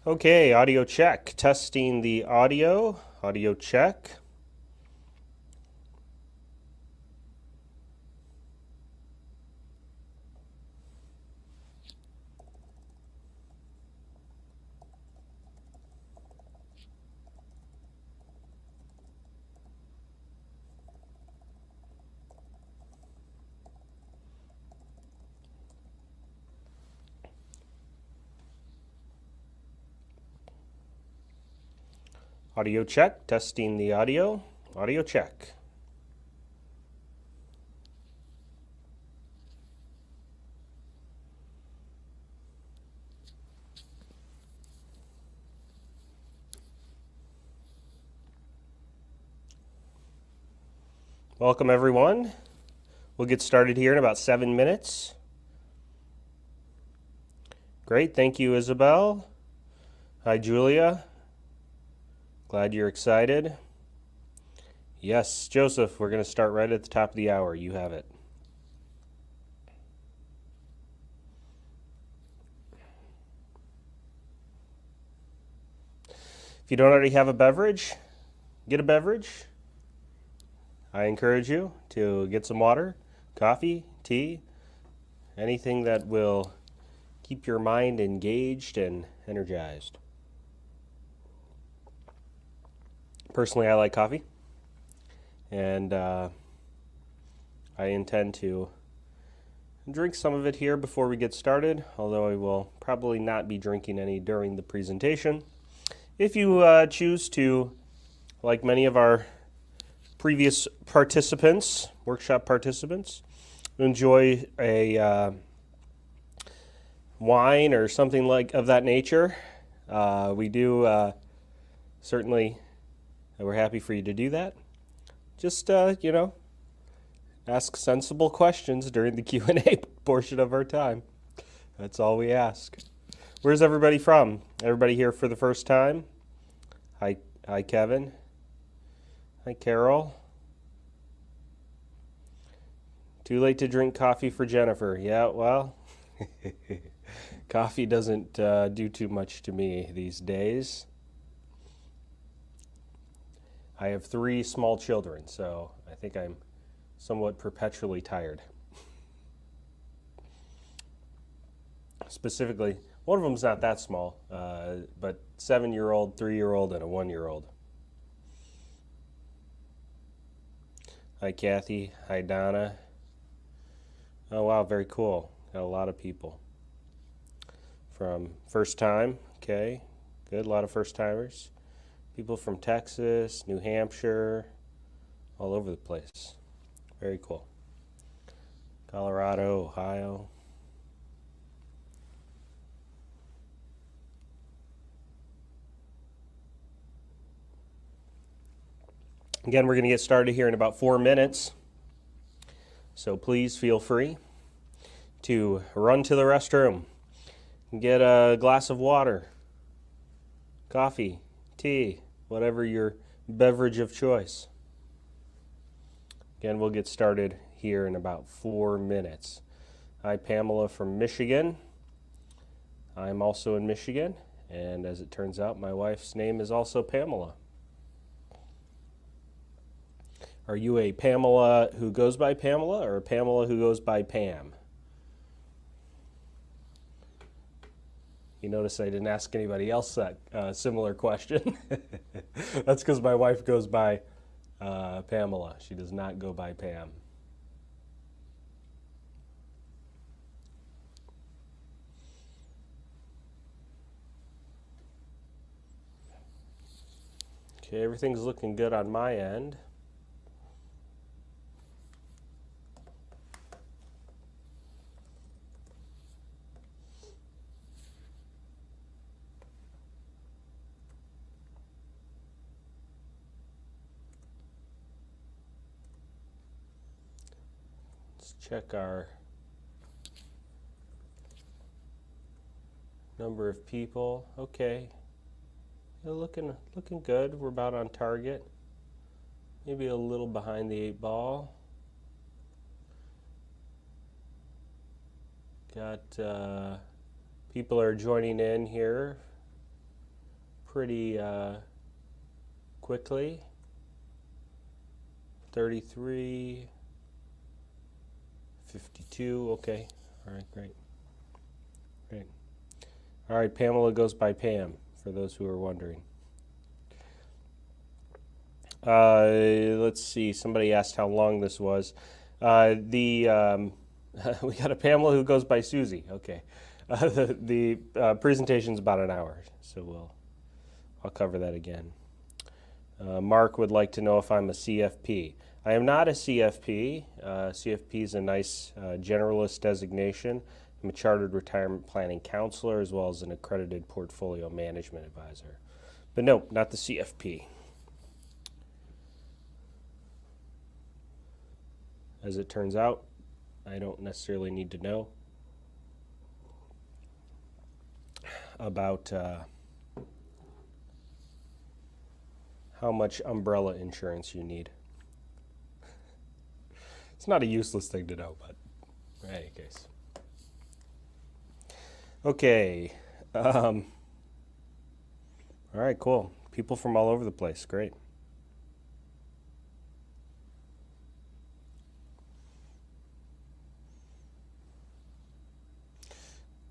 Okay, audio check. Testing the audio. Audio check. Audio check. Testing the audio. Audio check. Welcome, everyone. We'll get started here in about 7 minutes. Great. Thank you, Isabel. Hi, Julia. Glad you're excited. Yes, Joseph, we're going to start right at the top of the hour. You have it. If you don't already have a beverage, get a beverage. I encourage you to get some water, coffee, tea, anything that will keep your mind engaged and energized. Personally, I like coffee, and I intend to drink some of it here before we get started, although I will probably not be drinking any during the presentation. If you choose to, like many of our previous participants, workshop participants, enjoy a wine or something like of that nature, we do certainly, we're happy for you to do that. Just ask sensible questions during the Q&A portion of our time. That's all we ask. Where's everybody from? Everybody here for the first time? Hi, Kevin. Hi, Carol. Too late to drink coffee for Jennifer. Yeah, well, coffee doesn't do too much to me these days. I have 3 small children, so I think I'm somewhat perpetually tired. Specifically, one of them's not that small, but 7-year-old, 3-year-old, and a 1-year-old. Hi, Kathy. Hi, Donna. Oh, wow, very cool. Got a lot of people. From first time, okay, good, a lot of first timers. People from Texas, New Hampshire, all over the place. Very cool. Colorado, Ohio. Again, we're going to get started here in about 4 minutes. So please feel free to run to the restroom, get a glass of water, coffee, tea, whatever your beverage of choice. Again, we'll get started here in about 4 minutes. Hi, Pamela from Michigan. I'm also in Michigan, and as it turns out, my wife's name is also Pamela. Are you a Pamela who goes by Pamela or a Pamela who goes by Pam? You notice I didn't ask anybody else that similar question. That's because my wife goes by Pamela. She does not go by Pam. Okay, everything's looking good on my end. Check our number of people. Okay, looking good. We're about on target. Maybe a little behind the 8 ball. Got people are joining in here pretty quickly. 33, 52, okay. All right, great. Great. All right, Pamela goes by Pam, for those who are wondering. Let's see, somebody asked how long this was. We got a Pamela who goes by Susie, okay. The presentation's about an hour, so I'll cover that again. Mark would like to know if I'm a CFP. I am not a CFP. CFP is a nice generalist designation. I'm a chartered retirement planning counselor as well as an accredited portfolio management advisor. But no, not the CFP. As it turns out, I don't necessarily need to know about how much umbrella insurance you need. It's not a useless thing to know, but in any case. Okay. All right, cool. People from all over the place. Great.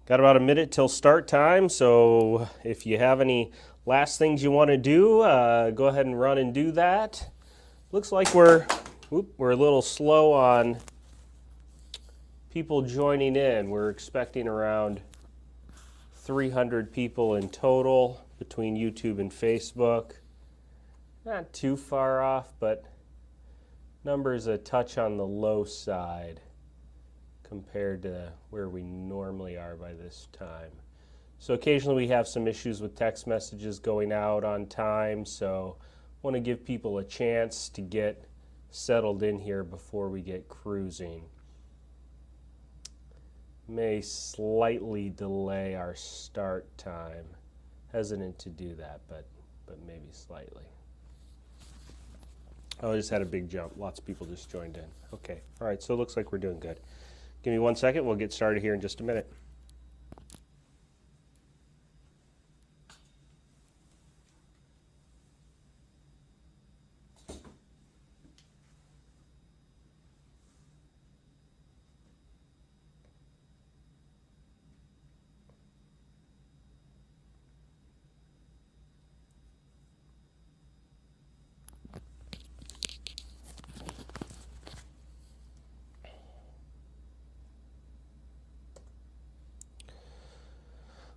Got about a minute till start time, so if you have any last things you want to do, go ahead and run and do that. Looks like we're a little slow on people joining in. We're expecting around 300 people in total between YouTube and Facebook. Not too far off, but numbers a touch on the low side compared to where we normally are by this time. So occasionally we have some issues with text messages going out on time, so I want to give people a chance to get settled in here before we get cruising. May slightly delay our start time. Hesitant to do that, but maybe slightly. Oh, I just had a big jump. Lots of people just joined in. Okay, all right, so it looks like we're doing good. Give me 1 second, we'll get started here in just a minute.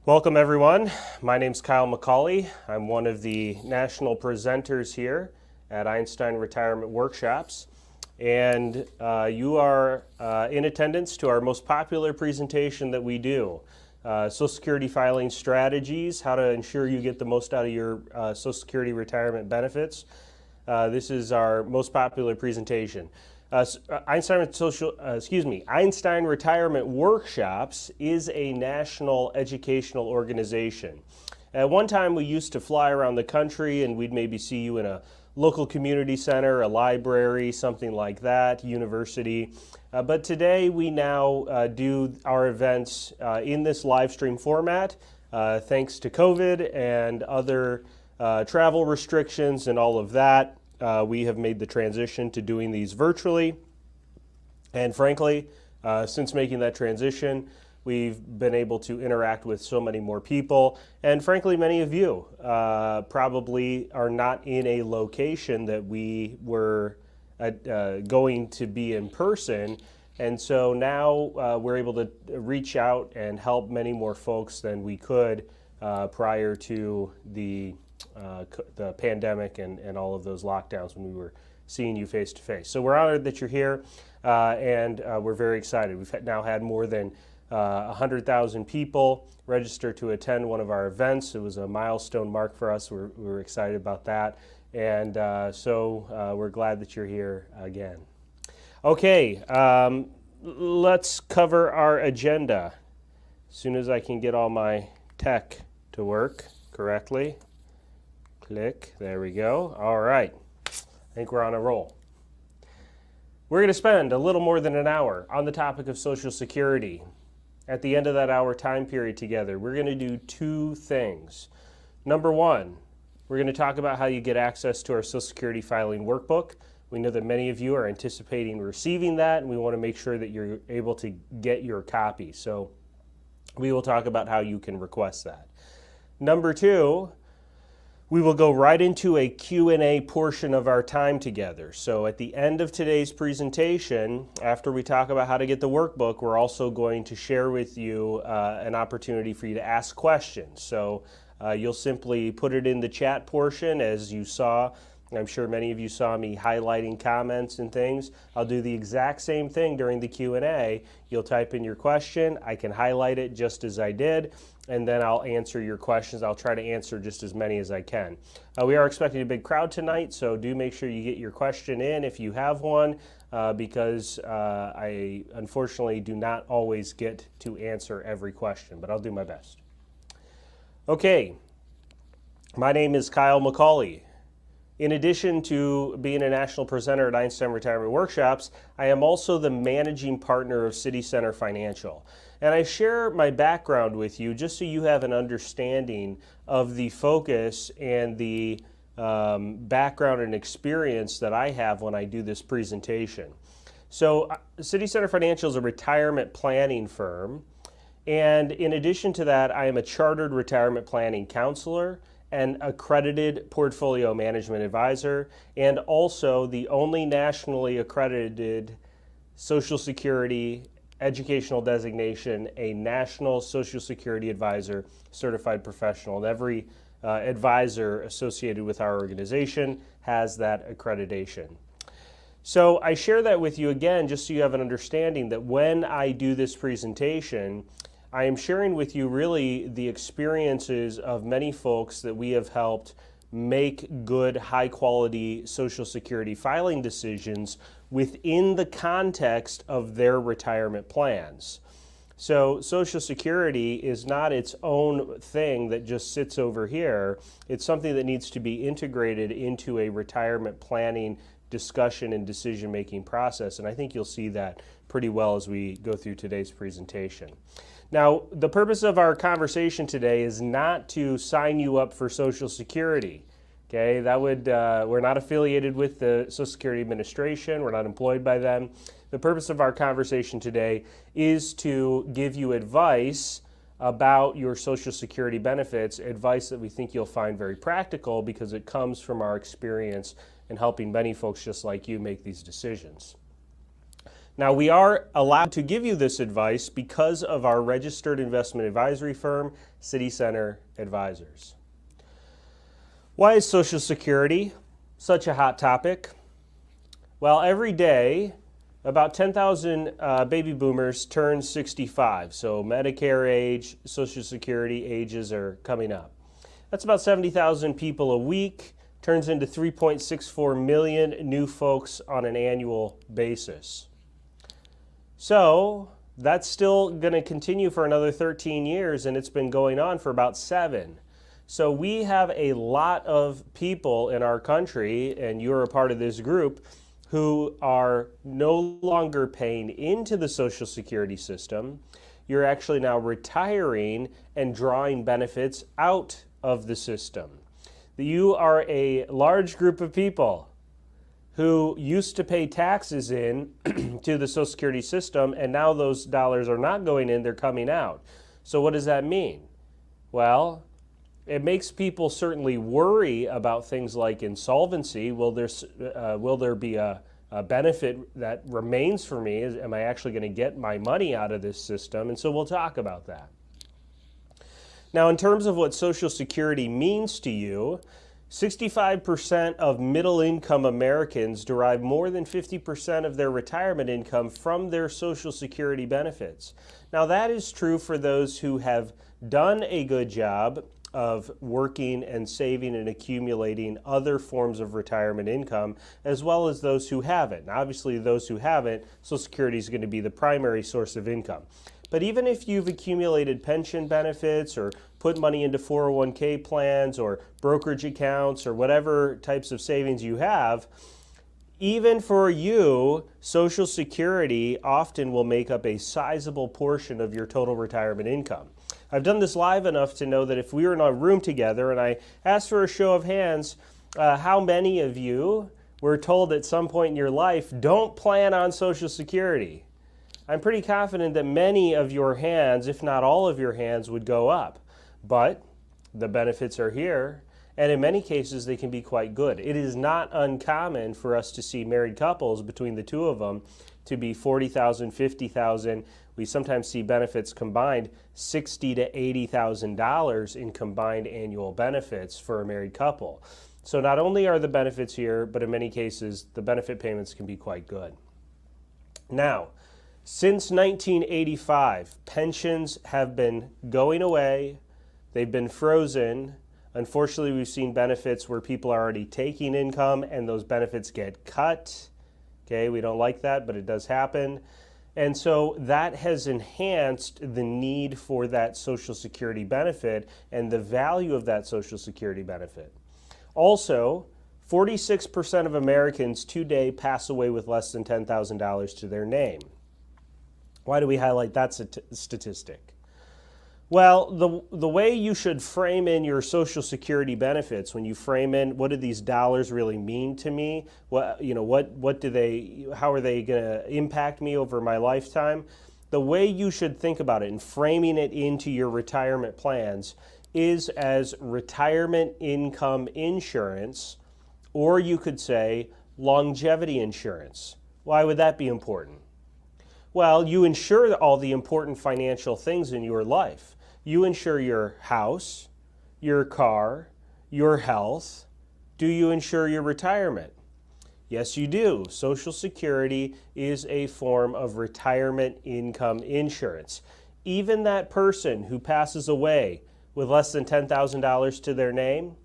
Welcome everyone. My name's Kyle McCauley. I'm one of the national presenters here at Einstein Retirement Workshops. And you are in attendance to our most popular presentation that we do. Social Security filing strategies, how to ensure you get the most out of your Social Security retirement benefits. This is our most popular presentation. Einstein Retirement Workshops is a national educational organization. At one time we used to fly around the country and we'd maybe see you in a local community center, a library, something like that, university. But today we now do our events in this live stream format. Thanks to COVID and other travel restrictions and all of that. We have made the transition to doing these virtually, and frankly, since making that transition, we've been able to interact with so many more people, and frankly, many of you probably are not in a location that we were going to be in person, and so now we're able to reach out and help many more folks than we could prior to the pandemic and all of those lockdowns when we were seeing you face to face. So we're honored that you're here, and we're very excited. We've now had more than 100,000 people register to attend one of our events. It was a milestone mark for us. We're excited about that, and so we're glad that you're here again. Okay, let's cover our agenda. As soon as I can get all my tech to work correctly. Click, there we go. All right, I think we're on a roll. We're going to spend a little more than an hour on the topic of Social Security. At the end of that hour time period together, we're going to do two things. Number one, we're going to talk about how you get access to our Social Security filing workbook. We know that many of you are anticipating receiving that, and we want to make sure that you're able to get your copy. So we will talk about how you can request that. Number two, we will go right into a Q&A portion of our time together. So at the end of today's presentation, after we talk about how to get the workbook, we're also going to share with you an opportunity for you to ask questions. So you'll simply put it in the chat portion as you saw. I'm sure many of you saw me highlighting comments and things. I'll do the exact same thing during the Q&A. You'll type in your question. I can highlight it just as I did, and then I'll answer your questions. I'll try to answer just as many as I can. We are expecting a big crowd tonight, so do make sure you get your question in if you have one, because I unfortunately do not always get to answer every question, but I'll do my best. Okay, my name is Kyle McCauley. In addition to being a national presenter at Einstein Retirement Workshops, I am also the managing partner of City Center Financial. And I share my background with you just so you have an understanding of the focus and the background and experience that I have when I do this presentation. So City Center Financial is a retirement planning firm. And in addition to that, I am a chartered retirement planning counselor, an accredited portfolio management advisor, and also the only nationally accredited Social Security educational designation, a National Social Security Advisor certified professional. And every advisor associated with our organization has that accreditation. So I share that with you again just so you have an understanding that when I do this presentation, I am sharing with you really the experiences of many folks that we have helped make good, high-quality Social Security filing decisions within the context of their retirement plans. So Social Security is not its own thing that just sits over here. It's something that needs to be integrated into a retirement planning discussion and decision-making process, and I think you'll see that pretty well as we go through today's presentation. Now, the purpose of our conversation today is not to sign you up for Social Security. Okay, we're not affiliated with the Social Security Administration. We're not employed by them. The purpose of our conversation today is to give you advice about your Social Security benefits, advice that we think you'll find very practical because it comes from our experience in helping many folks just like you make these decisions. Now, we are allowed to give you this advice because of our registered investment advisory firm, City Center Advisors. Why is Social Security such a hot topic? Well, every day, about 10,000 baby boomers turn 65. So Medicare age, Social Security ages are coming up. That's about 70,000 people a week, turns into 3.64 million new folks on an annual basis. So that's still going to continue for another 13 years, and it's been going on for about 7. So we have a lot of people in our country, and you're a part of this group, who are no longer paying into the Social Security system. You're actually now retiring and drawing benefits out of the system. You are a large group of people who used to pay taxes in to the Social Security system, and now those dollars are not going in, they're coming out. So what does that mean? Well, it makes people certainly worry about things like insolvency. Will there be a benefit that remains for me? Am I actually going to get my money out of this system? And so we'll talk about that. Now, in terms of what Social Security means to you, 65% of middle-income Americans derive more than 50% of their retirement income from their Social Security benefits. Now, that is true for those who have done a good job of working and saving and accumulating other forms of retirement income, as well as those who haven't. Now, obviously, those who haven't, Social Security is going to be the primary source of income. But even if you've accumulated pension benefits or put money into 401k plans or brokerage accounts or whatever types of savings you have, even for you, Social Security often will make up a sizable portion of your total retirement income. I've done this live enough to know that if we were in a room together and I asked for a show of hands, how many of you were told at some point in your life, don't plan on Social Security? I'm pretty confident that many of your hands, if not all of your hands, would go up. But the benefits are here, and in many cases they can be quite good. It is not uncommon for us to see married couples between the two of them to be $40,000, $50,000. We sometimes see benefits combined $60,000 to $80,000 in combined annual benefits for a married couple. So not only are the benefits here, but in many cases the benefit payments can be quite good. Now, since 1985, pensions have been going away. They've been frozen. Unfortunately, we've seen benefits where people are already taking income and those benefits get cut. Okay, we don't like that, but it does happen. And so that has enhanced the need for that Social Security benefit and the value of that Social Security benefit. Also, 46% of Americans today pass away with less than $10,000 to their name. Why do we highlight that statistic? Well, the way you should frame in your Social Security benefits, when you frame in what do these dollars really mean to me, how are they going to impact me over my lifetime? The way you should think about it and framing it into your retirement plans is as retirement income insurance, or you could say longevity insurance. Why would that be important? Well, you insure all the important financial things in your life. You insure your house, your car, your health. Do you insure your retirement? Yes, you do. Social Security is a form of retirement income insurance. Even that person who passes away with less than $10,000 to their name,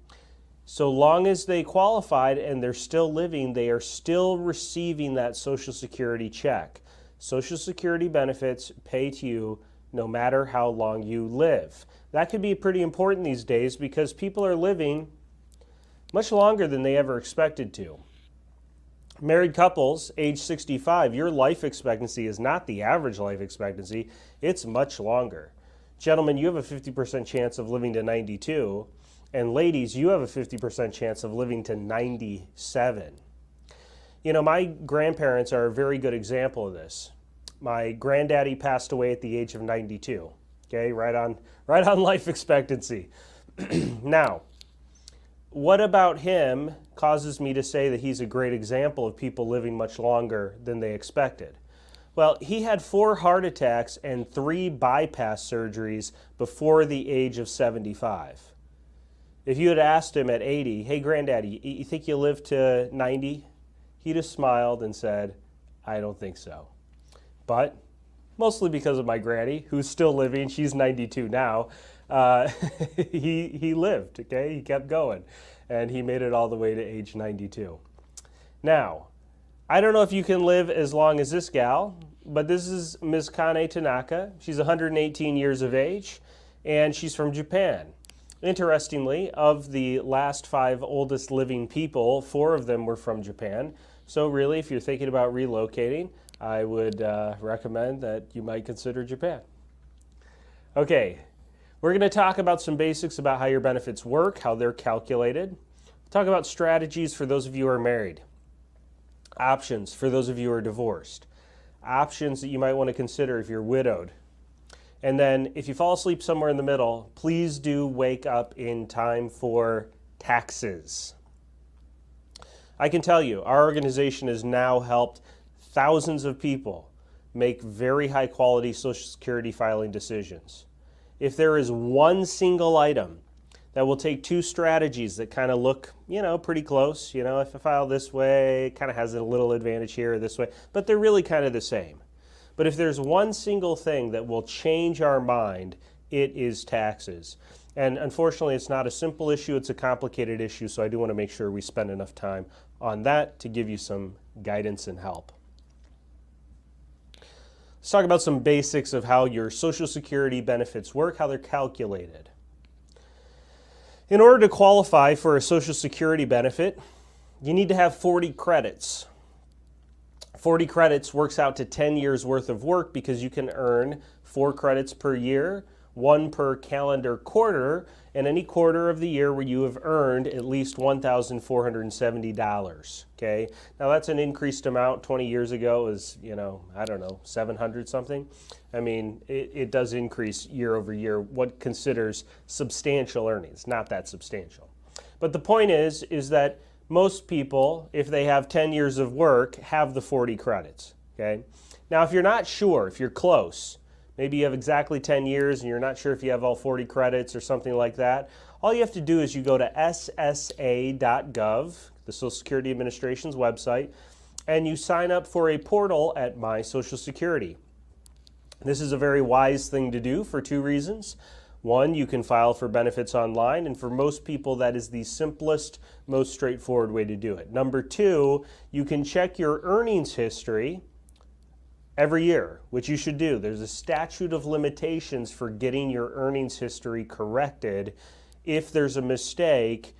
so long as they qualified and they're still living, they are still receiving that Social Security check. Social Security benefits pay to you no matter how long you live. That could be pretty important these days because people are living much longer than they ever expected to. Married couples, age 65, your life expectancy is not the average life expectancy, it's much longer. Gentlemen, you have a 50% chance of living to 92, and ladies, you have a 50% chance of living to 97. You know, my grandparents are a very good example of this. My granddaddy passed away at the age of 92, okay, right on life expectancy. Now, what about him causes me to say that he's a great example of people living much longer than they expected? Well, he had 4 heart attacks and 3 bypass surgeries before the age of 75. If you had asked him at 80, hey, granddaddy, you think you'll live to 90? He'd have smiled and said, I don't think so. But mostly because of my granny, who's still living, she's 92 now, he lived, okay? He kept going, and he made it all the way to age 92. Now, I don't know if you can live as long as this gal, but this is Ms. Kane Tanaka. She's 118 years of age, and she's from Japan. Interestingly, of the last 5 oldest living people, 4 of them were from Japan. So really, if you're thinking about relocating, I would recommend that you might consider Japan. Okay, we're going to talk about some basics about how your benefits work, how they're calculated. Talk about strategies for those of you who are married. Options for those of you who are divorced. Options that you might want to consider if you're widowed. And then if you fall asleep somewhere in the middle, please do wake up in time for taxes. I can tell you, our organization has now helped thousands of people make very high quality Social Security filing decisions. If there is one single item that will take 2 strategies that kind of look, pretty close, if I file this way, it kind of has a little advantage here or this way, but they're really kind of the same. But if there's one single thing that will change our mind, it is taxes. And unfortunately, it's not a simple issue, it's a complicated issue, so I do want to make sure we spend enough time on that to give you some guidance and help. Let's talk about some basics of how your Social Security benefits work, how they're calculated. In order to qualify for a Social Security benefit, you need to have 40 credits. 40 credits works out to 10 years worth of work because you can earn 4 credits per year one per calendar quarter, and any quarter of the year where you have earned at least $1,470. Okay, now that's an increased amount. 20 years ago it was, I don't know, 700 something. I mean, it does increase year over year. What considers substantial earnings, not that substantial. But the point is that most people, if they have 10 years of work, have the 40 credits. Okay, now if you're not sure, if you're close, maybe you have exactly 10 years and you're not sure if you have all 40 credits or something like that, all you have to do is you go to ssa.gov, the Social Security Administration's website, and you sign up for a portal at My Social Security. This is a very wise thing to do for two reasons. One, you can file for benefits online, and for most people that is the simplest, most straightforward way to do it. Number two, you can check your earnings history every year, which you should do. There's a statute of limitations for getting your earnings history corrected if there's a mistake,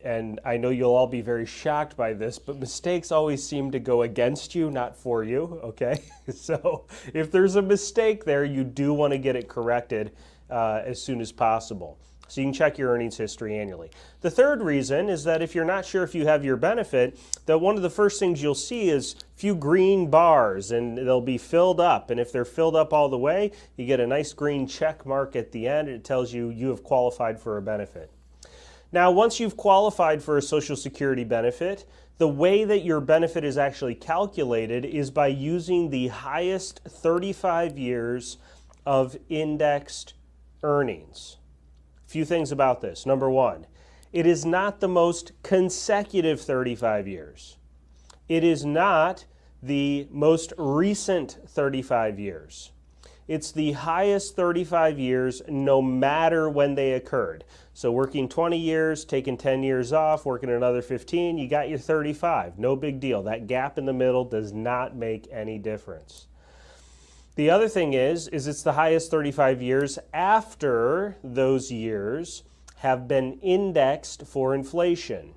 and I know you'll all be very shocked by this, but mistakes always seem to go against you, not for you, okay? So if there's a mistake there, you do want to get it corrected as soon as possible. So you can check your earnings history annually. The third reason is that if you're not sure if you have your benefit, that one of the first things you'll see is a few green bars, and they'll be filled up. And if they're filled up all the way, you get a nice green check mark at the end. It tells you you have qualified for a benefit. Now, once you've qualified for a Social Security benefit, the way that your benefit is actually calculated is by using the highest 35 years of indexed earnings. A few things about this. Number one, it is not the most consecutive 35 years. It is not the most recent 35 years. It's the highest 35 years no matter when they occurred. So working 20 years, taking 10 years off, working another 15, you got your 35. No big deal. That gap in the middle does not make any difference. The other thing is it's the highest 35 years after those years have been indexed for inflation,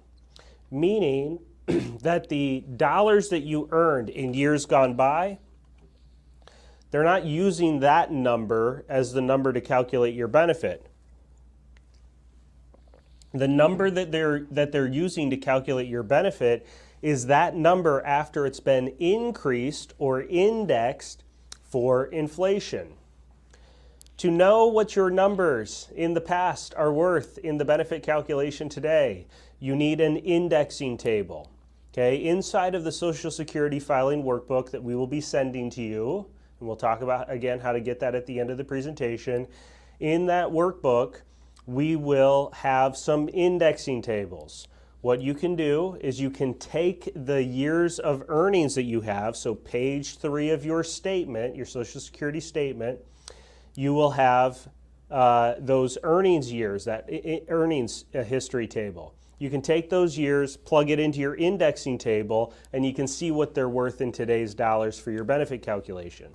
meaning that the dollars that you earned in years gone by, they're not using that number as the number to calculate your benefit. The number that they're using to calculate your benefit is that number after it's been increased or indexed for inflation. To know what your numbers in the past are worth in the benefit calculation today, you need an indexing table. Okay, inside of the Social Security filing workbook that we will be sending to you, and we'll talk about again how to get that at the end of the presentation. In that workbook, we will have some indexing tables. What you can do is you can take the years of earnings that you have, so page 3 of your statement, your Social Security statement, you will have those earnings years, that earnings history table. You can take those years, plug it into your indexing table, and you can see what they're worth in today's dollars for your benefit calculation.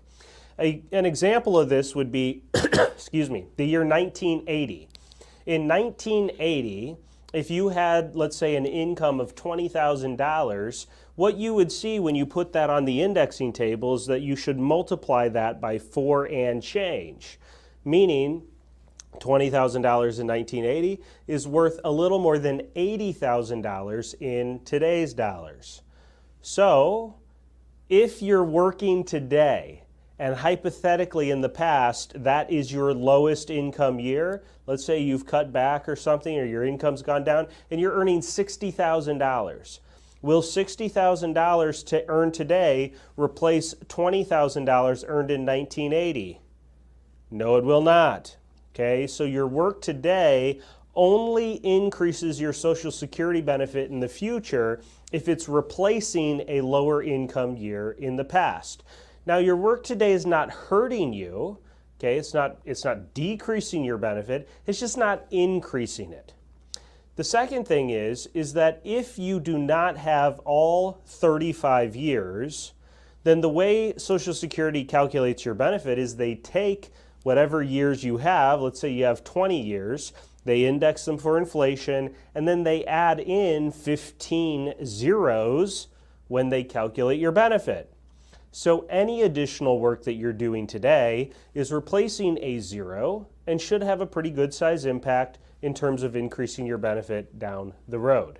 An example of this would be, excuse me, the year 1980. In 1980, if you had, let's say, an income of $20,000, what you would see when you put that on the indexing table is that you should multiply that by 4 and change, meaning $20,000 in 1980 is worth a little more than $80,000 in today's dollars. So, if you're working today, and hypothetically in the past, that is your lowest income year, let's say you've cut back or something, or your income's gone down, and you're earning $60,000. Will $60,000 to earn today replace $20,000 earned in 1980? No, it will not. Okay, so your work today only increases your Social Security benefit in the future if it's replacing a lower income year in the past. Now, your work today is not hurting you, okay? It's not decreasing your benefit, it's just not increasing it. The second thing is that if you do not have all 35 years, then the way Social Security calculates your benefit is they take whatever years you have, let's say you have 20 years, they index them for inflation, and then they add in 15 zeros when they calculate your benefit. So any additional work that you're doing today is replacing a zero and should have a pretty good size impact in terms of increasing your benefit down the road.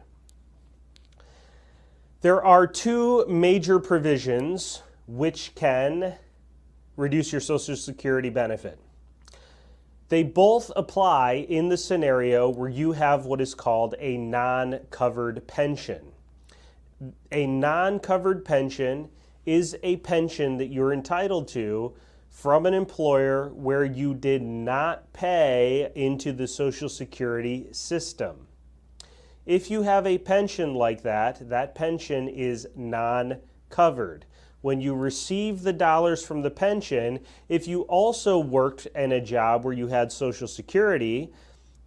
There are two major provisions which can reduce your Social Security benefit. They both apply in the scenario where you have what is called a non-covered pension. A non-covered pension is a pension that you're entitled to from an employer where you did not pay into the Social Security system. If you have a pension like that, that pension is non-covered. When you receive the dollars from the pension, if you also worked in a job where you had Social Security,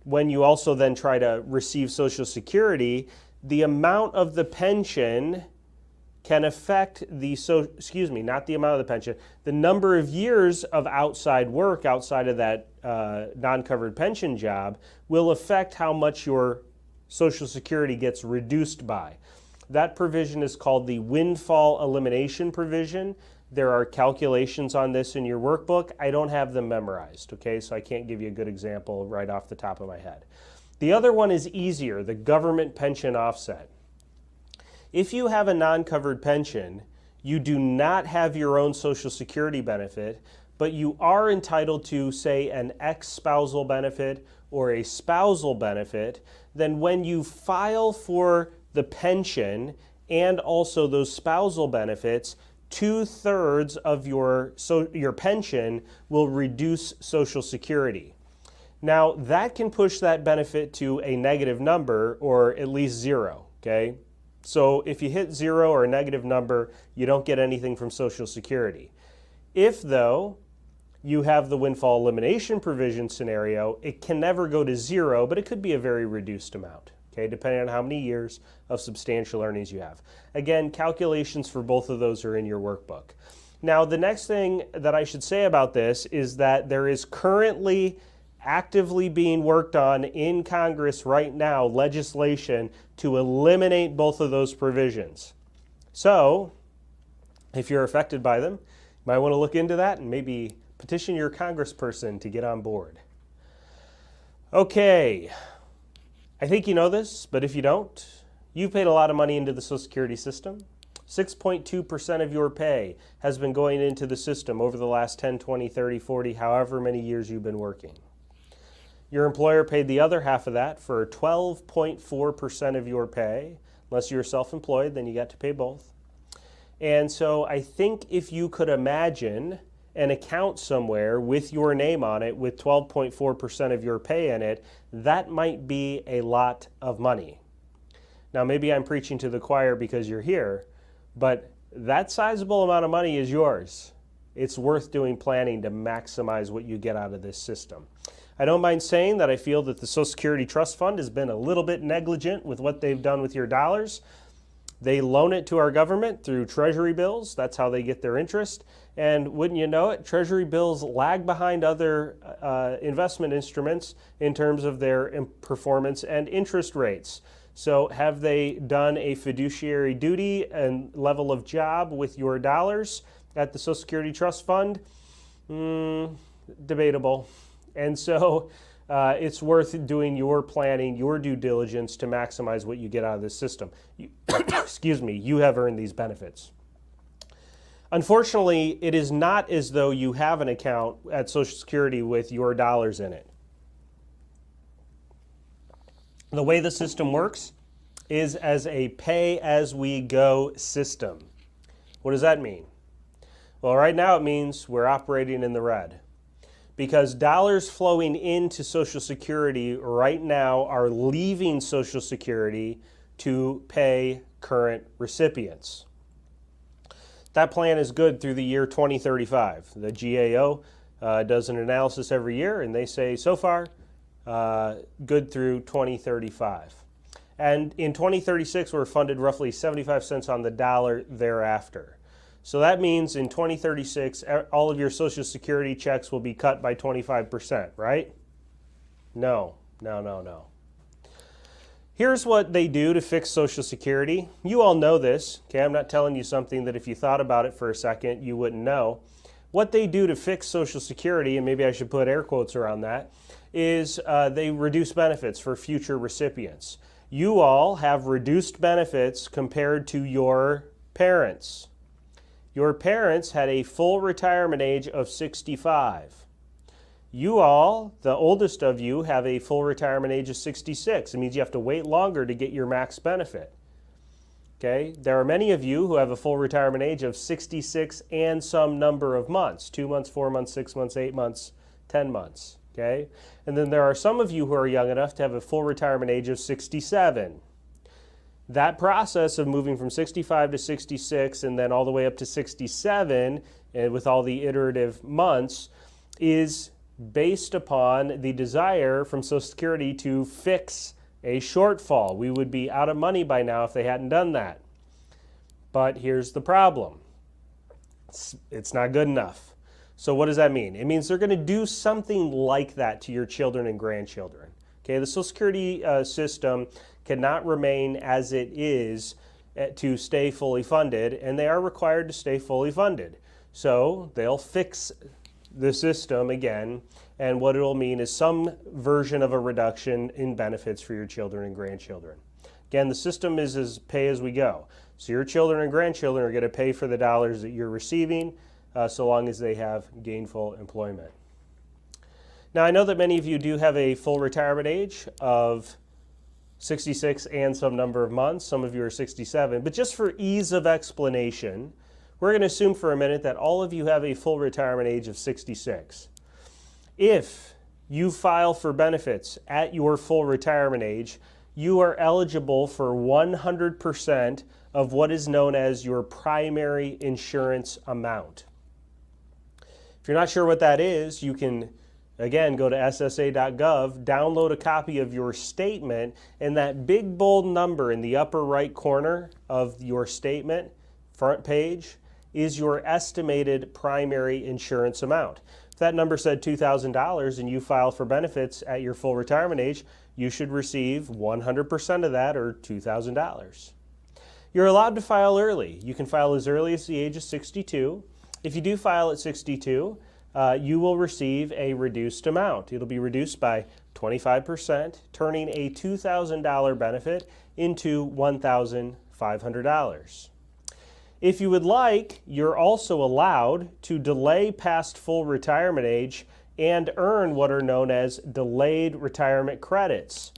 when you also then try to receive Social Security, the amount of the pension can affect the, not the amount of the pension, the number of years of outside work outside of that non-covered pension job will affect how much your Social Security gets reduced by. That provision is called the windfall elimination provision. There are calculations on this in your workbook. I don't have them memorized, okay, so I can't give you a good example right off the top of my head. The other one is easier, the government pension offset. If you have a non-covered pension, you do not have your own Social Security benefit, but you are entitled to, say, an ex-spousal benefit or a spousal benefit, then when you file for the pension and also those spousal benefits, 2/3 of your pension will reduce Social Security. Now, that can push that benefit to a negative number or at least zero, okay? So if you hit zero or a negative number, you don't get anything from Social Security. If, though, you have the windfall elimination provision scenario, it can never go to zero, but it could be a very reduced amount, okay, depending on how many years of substantial earnings you have. Again, calculations for both of those are in your workbook. Now, the next thing that I should say about this is that there is currently actively being worked on in Congress right now legislation to eliminate both of those provisions. So, if you're affected by them, you might want to look into that and maybe petition your congressperson to get on board. Okay, I think you know this, but if you don't, you've paid a lot of money into the Social Security system. 6.2% of your pay has been going into the system over the last 10, 20, 30, 40, however many years you've been working. Your employer paid the other half of that for 12.4% of your pay. Unless you're self-employed, then you got to pay both. And so I think if you could imagine an account somewhere with your name on it with 12.4% of your pay in it, that might be a lot of money. Now, maybe I'm preaching to the choir because you're here, but that sizable amount of money is yours. It's worth doing planning to maximize what you get out of this system. I don't mind saying that I feel that the Social Security Trust Fund has been a little bit negligent with what they've done with your dollars. They loan it to our government through Treasury bills. That's how they get their interest. And wouldn't you know it, Treasury bills lag behind other investment instruments in terms of their performance and interest rates. So have they done a fiduciary duty and level of job with your dollars at the Social Security Trust Fund? Debatable. And so it's worth doing your planning, your due diligence to maximize what you get out of this system. Excuse me, you have earned these benefits. Unfortunately, it is not as though you have an account at Social Security with your dollars in it. The way the system works is as a pay-as-we-go system. What does that mean? Well, right now it means we're operating in the red, because dollars flowing into Social Security right now are leaving Social Security to pay current recipients. That plan is good through the year 2035. The GAO does an analysis every year, and they say so far good through 2035. And in 2036, we're funded roughly 75 cents on the dollar thereafter. So that means in 2036, all of your Social Security checks will be cut by 25%, right? No. Here's what they do to fix Social Security. You all know this, okay? I'm not telling you something that if you thought about it for a second, you wouldn't know. What they do to fix Social Security, and maybe I should put air quotes around that, is they reduce benefits for future recipients. You all have reduced benefits compared to your parents. Your parents had a full retirement age of 65. You all, the oldest of you, have a full retirement age of 66. It means you have to wait longer to get your max benefit. Okay? There are many of you who have a full retirement age of 66 and some number of months, 2 months, 4 months, 6 months, 8 months, 10 months. Okay? And then there are some of you who are young enough to have a full retirement age of 67. That process of moving from 65 to 66 and then all the way up to 67, and with all the iterative months, is based upon the desire from Social Security to fix a shortfall. We would be out of money by now if they hadn't done that. But here's the problem. It's not good enough. So what does that mean? It means they're going to do something like that to your children and grandchildren. Okay, the Social Security system cannot remain as it is to stay fully funded, and they are required to stay fully funded. So they'll fix the system again, and what it'll mean is some version of a reduction in benefits for your children and grandchildren. Again, the system is as pay as we go. So your children and grandchildren are going to pay for the dollars that you're receiving so long as they have gainful employment. Now, I know that many of you do have a full retirement age of 66 and some number of months. Some of you are 67. But just for ease of explanation, we're going to assume for a minute that all of you have a full retirement age of 66. If you file for benefits at your full retirement age, you are eligible for 100% of what is known as your primary insurance amount. If you're not sure what that is, you can, again, go to ssa.gov, download a copy of your statement, and that big bold number in the upper right corner of your statement, front page, is your estimated primary insurance amount. If that number said $2,000 and you file for benefits at your full retirement age, you should receive 100% of that, or $2,000. You're allowed to file early. You can file as early as the age of 62. If you do file at 62, you will receive a reduced amount. It'll be reduced by 25%, turning a $2,000 benefit into $1,500. If you would like, you're also allowed to delay past full retirement age and earn what are known as delayed retirement credits.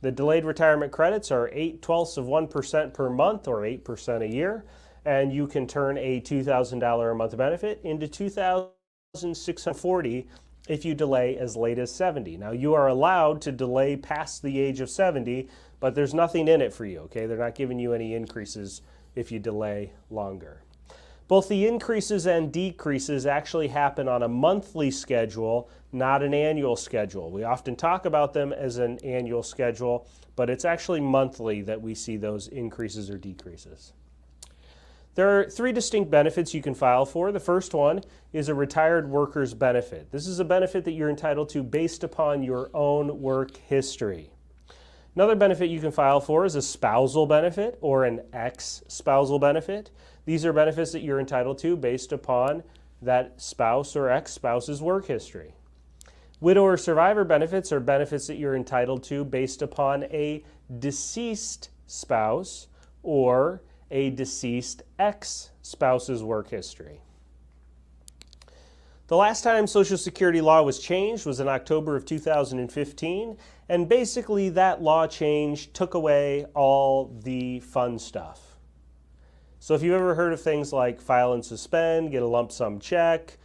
The delayed retirement credits are 0.8% per month, or 8% a year, and you can turn a $2,000 a month benefit into $2,640 if you delay as late as 70. Now, you are allowed to delay past the age of 70, but there's nothing in it for you, okay? They're not giving you any increases if you delay longer. Both the increases and decreases actually happen on a monthly schedule, not an annual schedule. We often talk about them as an annual schedule, but it's actually monthly that we see those increases or decreases. There are 3 distinct benefits you can file for. The first one is a retired worker's benefit. This is a benefit that you're entitled to based upon your own work history. Another benefit you can file for is a spousal benefit or an ex-spousal benefit. These are benefits that you're entitled to based upon that spouse or ex-spouse's work history. Widow or survivor benefits are benefits that you're entitled to based upon a deceased spouse or a deceased ex-spouse's work history. The last time Social Security law was changed was in October of 2015, and basically that law change took away all the fun stuff. So if you've ever heard of things like file and suspend, get a lump sum check,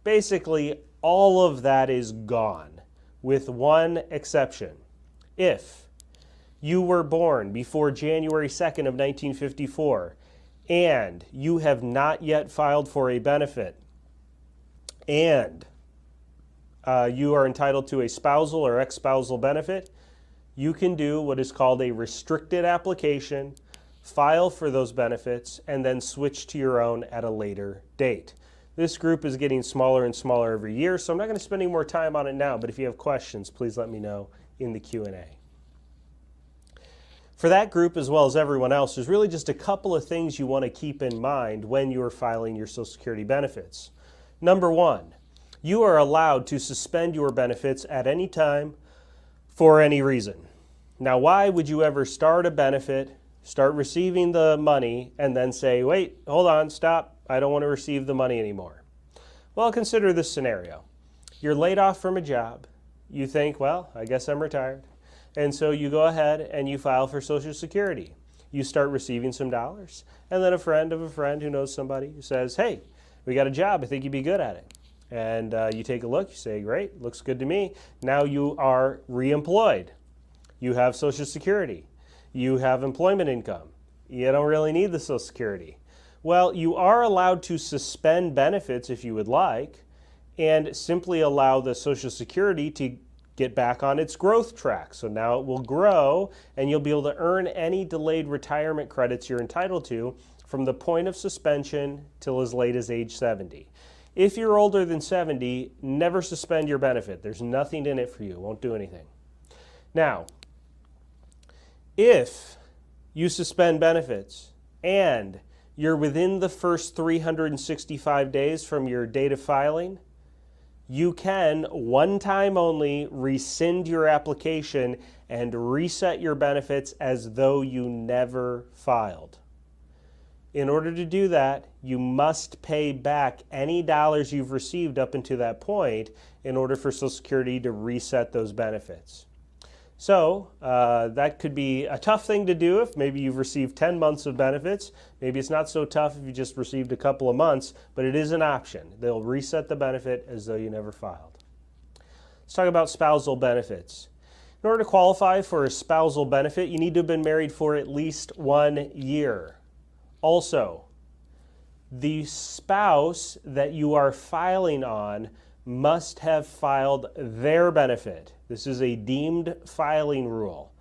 basically all of that is gone, with one exception. If you were born before January 2nd of 1954 and you have not yet filed for a benefit, and you are entitled to a spousal or ex-spousal benefit, you can do what is called a restricted application, file for those benefits, and then switch to your own at a later date. This group is getting smaller and smaller every year, so I'm not going to spend any more time on it now, but if you have questions, please let me know in the Q&A. For that group, as well as everyone else, there's really just a couple of things you want to keep in mind when you're filing your Social Security benefits. Number one, you are allowed to suspend your benefits at any time for any reason. Now, why would you ever start a benefit, start receiving the money, and then say, wait, hold on, stop, I don't want to receive the money anymore? Well, consider this scenario. You're laid off from a job. You think, well, I guess I'm retired. And so you go ahead and you file for Social Security. You start receiving some dollars. And then a friend of a friend who knows somebody says, hey, we got a job, I think you'd be good at it. And you take a look, you say, great, looks good to me. Now you are re-employed. You have Social Security. You have employment income. You don't really need the Social Security. Well, you are allowed to suspend benefits if you would like, and simply allow the Social Security to get back on its growth track. So now it will grow, and you'll be able to earn any delayed retirement credits you're entitled to from the point of suspension till as late as age 70. If you're older than 70, never suspend your benefit. There's nothing in it for you. It won't do anything. Now, if you suspend benefits and you're within the first 365 days from your date of filing, you can, one time only, rescind your application and reset your benefits as though you never filed. In order to do that, you must pay back any dollars you've received up until that point in order for Social Security to reset those benefits. So that could be a tough thing to do if maybe you've received 10 months of benefits. Maybe it's not so tough if you just received a couple of months, but it is an option. They'll reset the benefit as though you never filed. Let's talk about spousal benefits. In order to qualify for a spousal benefit, you need to have been married for at least 1 year. Also, the spouse that you are filing on must have filed their benefit. This is a deemed filing rule.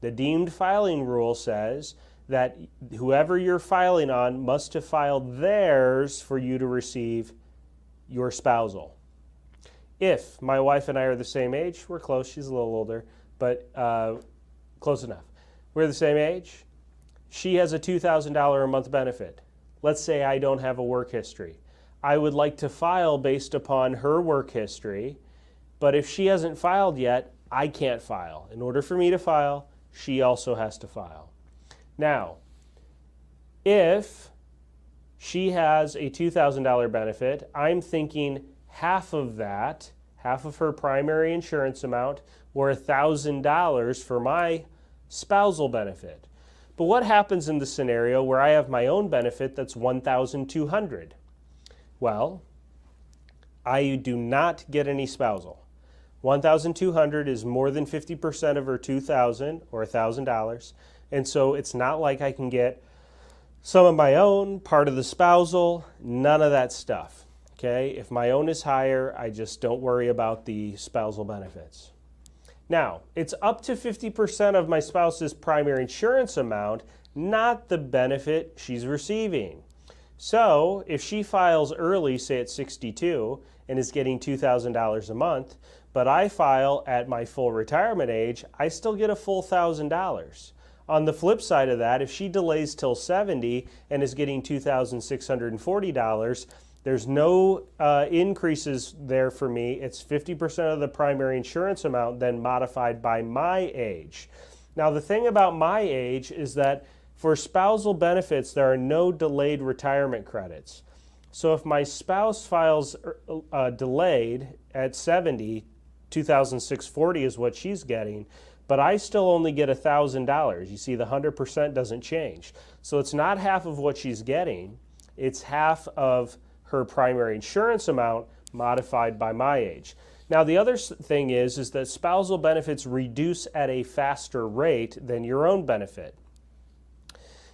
The deemed filing rule says that whoever you're filing on must have filed theirs for you to receive your spousal. If my wife and I are the same age, we're close, she's a little older, but close enough. We're the same age. She has a $2,000 a month benefit. Let's say I don't have a work history. I would like to file based upon her work history, but if she hasn't filed yet, I can't file. In order for me to file, she also has to file. Now, if she has a $2,000 benefit, I'm thinking half of that, half of her primary insurance amount, or $1,000 for my spousal benefit. But what happens in the scenario where I have my own benefit that's $1,200? Well, I do not get any spousal. $1,200 is more than 50% of her $2,000 or $1,000, and so it's not like I can get some of my own, part of the spousal, none of that stuff. Okay? If my own is higher, I just don't worry about the spousal benefits. Now, it's up to 50% of my spouse's primary insurance amount, not the benefit she's receiving. So, if she files early, say at 62, and is getting $2,000 a month, but I file at my full retirement age, I still get a full $1,000. On the flip side of that, if she delays till 70 and is getting $2,640, there's no increases there for me. It's 50% of the primary insurance amount then modified by my age. Now, the thing about my age is that for spousal benefits, there are no delayed retirement credits. So if my spouse files delayed at 70, $2,640 is what she's getting, but I still only get $1,000. You see, the 100% doesn't change. So it's not half of what she's getting. It's half of her primary insurance amount modified by my age. Now, the other thing is that spousal benefits reduce at a faster rate than your own benefit.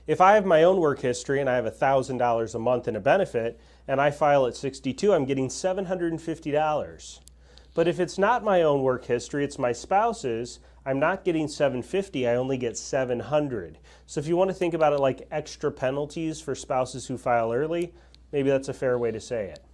If I have my own work history and I have $1,000 a month in a benefit and I file at 62, I'm getting $750. But if it's not my own work history, it's my spouse's, I'm not getting $750, I only get $700. So if you want to think about it like extra penalties for spouses who file early, maybe that's a fair way to say it.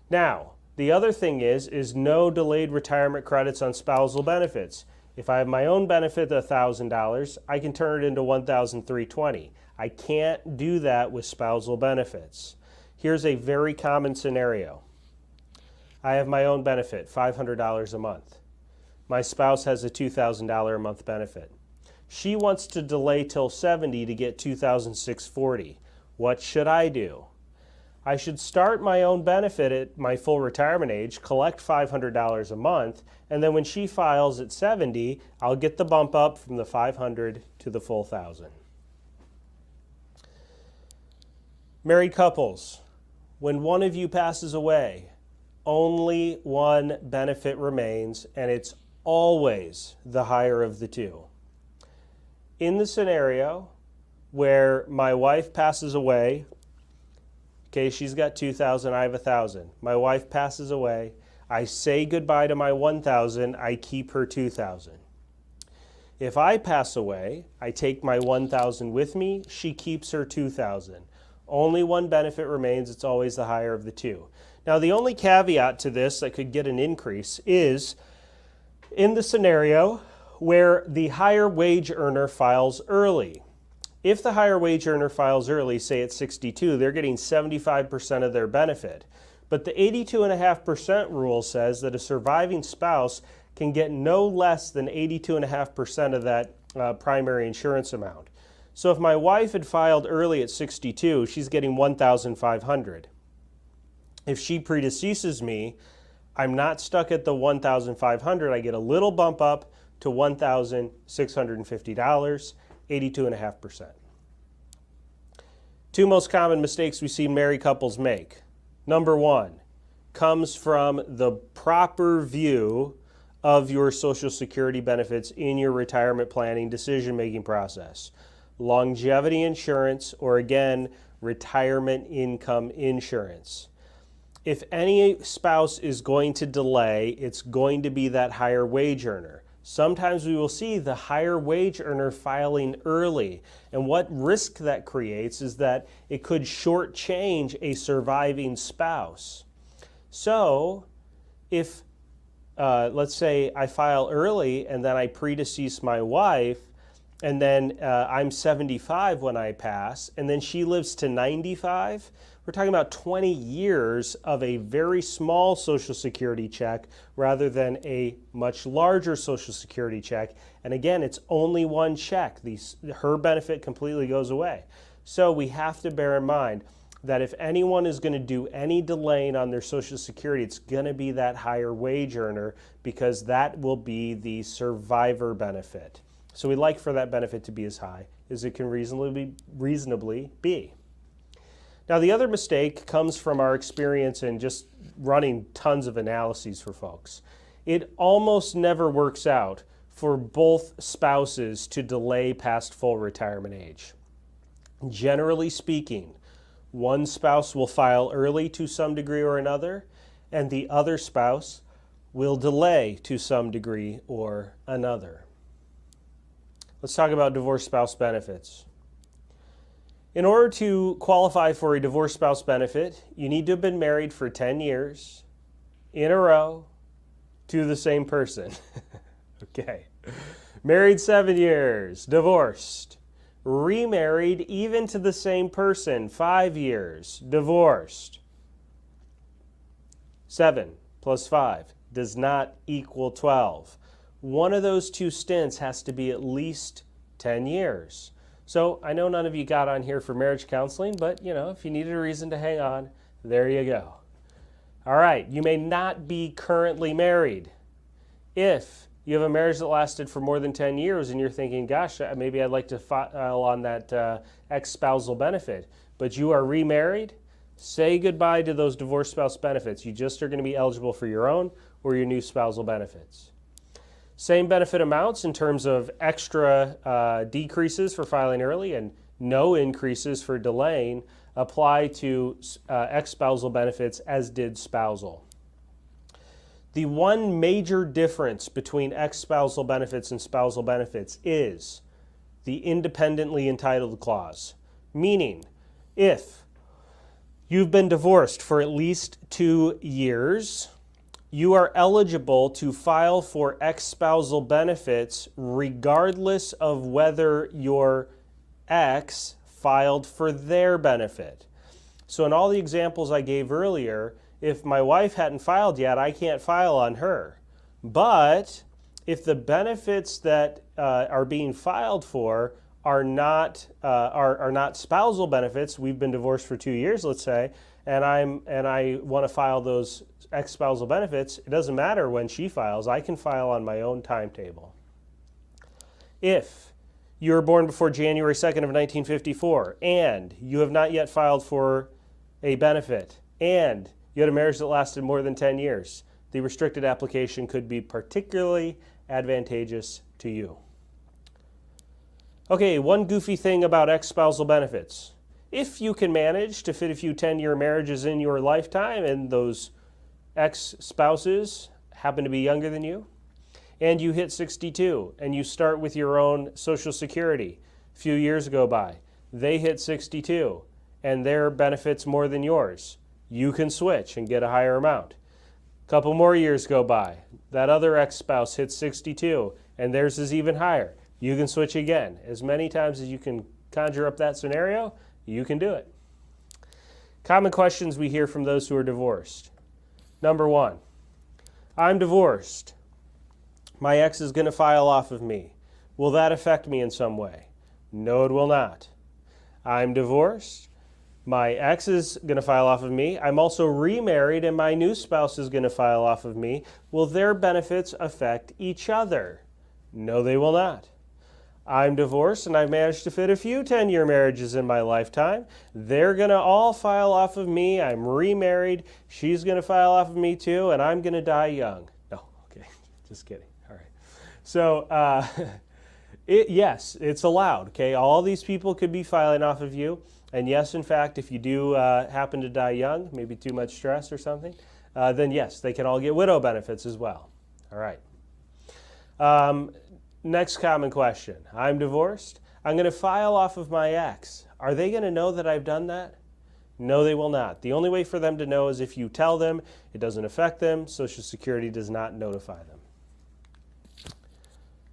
Now, the other thing is no delayed retirement credits on spousal benefits. If I have my own benefit of $1,000, I can turn it into $1,320. I can't do that with spousal benefits. Here's a very common scenario. I have my own benefit, $500 a month. My spouse has a $2,000 a month benefit. She wants to delay till 70 to get $2,640. What should I do? I should start my own benefit at my full retirement age, collect $500 a month, and then when she files at 70, I'll get the bump up from the $500 to the full $1,000. Married couples, when one of you passes away, only one benefit remains, and it's always the higher of the two. In the scenario where my wife passes away, okay, she's got $2,000, I have $1,000. My wife passes away, I say goodbye to my $1,000, I keep her $2,000. If I pass away, I take my $1,000 with me, she keeps her $2,000. Only one benefit remains, it's always the higher of the two. Now, the only caveat to this that could get an increase is in the scenario where the higher wage earner files early. If the higher wage earner files early, say at 62, they're getting 75% of their benefit. But the 82.5% rule says that a surviving spouse can get no less than 82.5% of that primary insurance amount. So if my wife had filed early at 62, she's getting $1,500. If she predeceases me, I'm not stuck at the $1,500. I get a little bump up to $1,650, 82.5%. Two most common mistakes we see married couples make. Number one comes from the proper view of your Social Security benefits in your retirement planning decision-making process. Longevity insurance, or again, retirement income insurance. If any spouse is going to delay, it's going to be that higher wage earner. Sometimes we will see the higher wage earner filing early. And what risk that creates is that it could shortchange a surviving spouse. So if, let's say I file early and then I predecease my wife, and then I'm 75 when I pass, and then she lives to 95, we're talking about 20 years of a very small Social Security check rather than a much larger Social Security check. And again, it's only one check. Her benefit completely goes away. So we have to bear in mind that if anyone is going to do any delaying on their Social Security, it's going to be that higher wage earner, because that will be the survivor benefit. So we like for that benefit to be as high as it can reasonably be. Now, the other mistake comes from our experience in just running tons of analyses for folks. It almost never works out for both spouses to delay past full retirement age. Generally speaking, one spouse will file early to some degree or another, and the other spouse will delay to some degree or another. Let's talk about divorced spouse benefits. In order to qualify for a divorced spouse benefit, you need to have been married for 10 years in a row to the same person. Okay. Married 7 years, divorced. Remarried even to the same person, 5 years, divorced. 7 plus 5 does not equal 12. One of those two stints has to be at least 10 years. So I know none of you got on here for marriage counseling, but if you needed a reason to hang on, there you go. All right, you may not be currently married. If you have a marriage that lasted for more than 10 years and you're thinking, gosh, maybe I'd like to file on that ex-spousal benefit, but you are remarried, say goodbye to those divorced spouse benefits. You just are going to be eligible for your own or your new spousal benefits. Same benefit amounts in terms of extra decreases for filing early and no increases for delaying apply to ex-spousal benefits, as did spousal. The one major difference between ex-spousal benefits and spousal benefits is the independently entitled clause, meaning if you've been divorced for at least 2 years, you are eligible to file for ex-spousal benefits regardless of whether your ex filed for their benefit. So in all the examples I gave earlier, if my wife hadn't filed yet, I can't file on her. But if the benefits that are being filed for are not spousal benefits, we've been divorced for 2 years, let's say, and I want to file those ex-spousal benefits, it doesn't matter when she files. I can file on my own timetable. If you were born before January 2nd of 1954 and you have not yet filed for a benefit and you had a marriage that lasted more than 10 years, the restricted application could be particularly advantageous to you. Okay, one goofy thing about ex-spousal benefits. If you can manage to fit a few 10-year marriages in your lifetime and those ex-spouses happen to be younger than you, and you hit 62 and you start with your own Social Security, a few years go by, they hit 62 and their benefits more than yours, you can switch and get a higher amount. A couple more years go by, that other ex-spouse hits 62 and theirs is even higher. You can switch again. As many times as you can conjure up that scenario, you can do it. Common questions we hear from those who are divorced. Number one, I'm divorced. My ex is going to file off of me. Will that affect me in some way? No, it will not. I'm divorced. My ex is going to file off of me. I'm also remarried and my new spouse is going to file off of me. Will their benefits affect each other? No, they will not. I'm divorced and I've managed to fit a few 10-year marriages in my lifetime. They're going to all file off of me. I'm remarried. She's going to file off of me too, and I'm going to die young. No, okay, just kidding. All right. So, yes, it's allowed. Okay, all these people could be filing off of you. And yes, in fact, if you do happen to die young, maybe too much stress or something, then yes, they can all get widow benefits as well. All right. Next common question. I'm divorced. I'm going to file off of my ex. Are they going to know that I've done that? No, they will not. The only way for them to know is if you tell them. It doesn't affect them. Social Security does not notify them.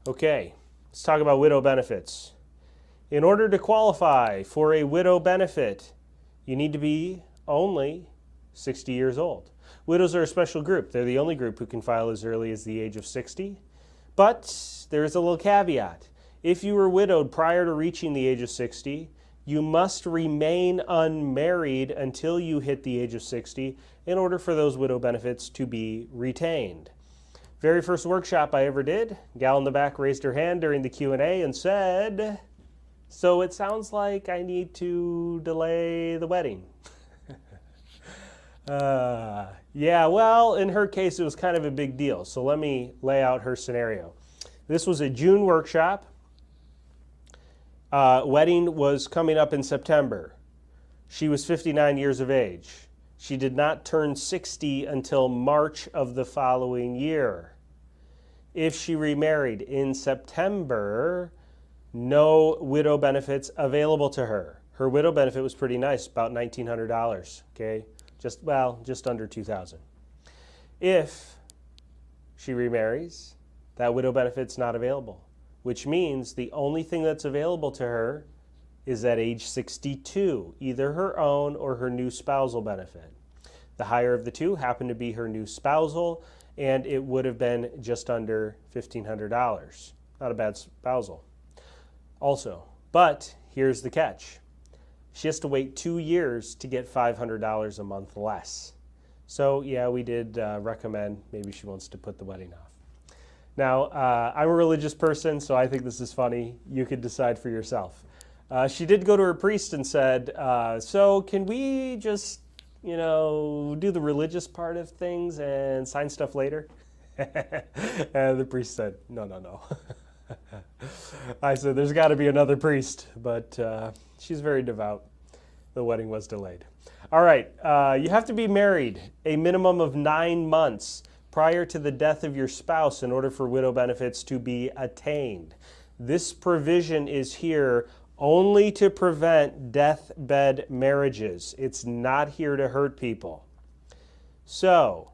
Okay, let's talk about widow benefits. In order to qualify for a widow benefit, you need to be only 60 years old. Widows are a special group. They're the only group who can file as early as the age of 60. But there is a little caveat. If you were widowed prior to reaching the age of 60, you must remain unmarried until you hit the age of 60 in order for those widow benefits to be retained. Very first workshop I ever did, gal in the back raised her hand during the Q&A and said, "So it sounds like I need to delay the wedding." Yeah, well, in her case, it was kind of a big deal. So let me lay out her scenario. This was a June workshop. Wedding was coming up in September. She was 59 years of age. She did not turn 60 until March of the following year. If she remarried in September, no widow benefits available to her. Her widow benefit was pretty nice, about $1,900, okay? Just under $2,000. If she remarries, that widow benefit's not available, which means the only thing that's available to her is at age 62, either her own or her new spousal benefit. The higher of the two happened to be her new spousal, and it would have been just under $1,500. Not a bad spousal. Also, but here's the catch. She has to wait 2 years to get $500 a month less. So yeah, we did recommend maybe she wants to put the wedding off. Now, I'm a religious person, so I think this is funny. You could decide for yourself. She did go to her priest and said, so can we just, do the religious part of things and sign stuff later? And the priest said, no. I said, there's got to be another priest, but she's very devout. The wedding was delayed. All right, you have to be married a minimum of 9 months prior to the death of your spouse in order for widow benefits to be attained. This provision is here only to prevent deathbed marriages. It's not here to hurt people. So,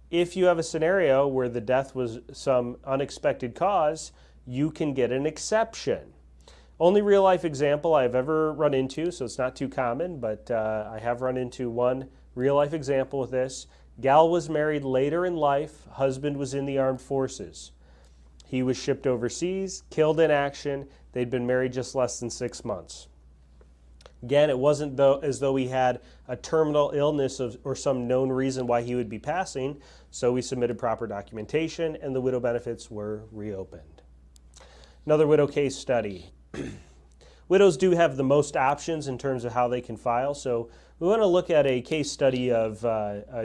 If you have a scenario where the death was some unexpected cause, you can get an exception. Only real life example I've ever run into, so it's not too common, but I have run into one real life example with this. Gal was married later in life, husband was in the armed forces. He was shipped overseas, killed in action. They'd been married just less than 6 months. Again, it wasn't as though he had a terminal illness or some known reason why he would be passing, so we submitted proper documentation and the widow benefits were reopened. Another widow case study. Widows do have the most options in terms of how they can file, so we want to look at a case study of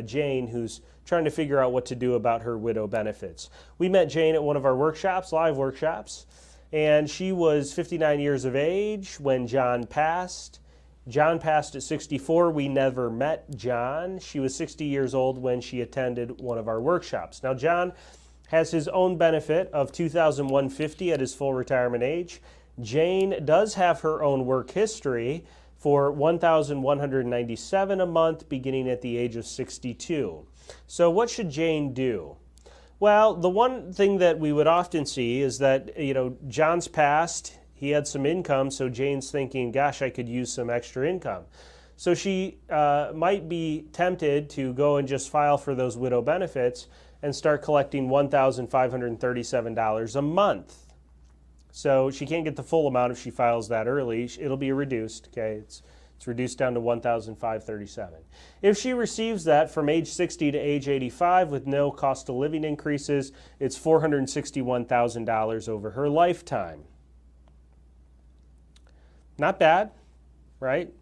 Jane, who's trying to figure out what to do about her widow benefits. We met Jane at one of our workshops, live workshops, and she was 59 years of age when John passed. John passed at 64. We never met John. She was 60 years old when she attended one of our workshops. Now, John has his own benefit of $2,150 at his full retirement age. Jane does have her own work history for $1,197 a month beginning at the age of 62. So what should Jane do? Well, the one thing that we would often see is that, John's passed, he had some income, so Jane's thinking, gosh, I could use some extra income. So she might be tempted to go and just file for those widow benefits and start collecting $1,537 a month. So she can't get the full amount if she files that early. It'll be reduced, okay? It's reduced down to $1,537. If she receives that from age 60 to age 85 with no cost of living increases, it's $461,000 over her lifetime. Not bad, right?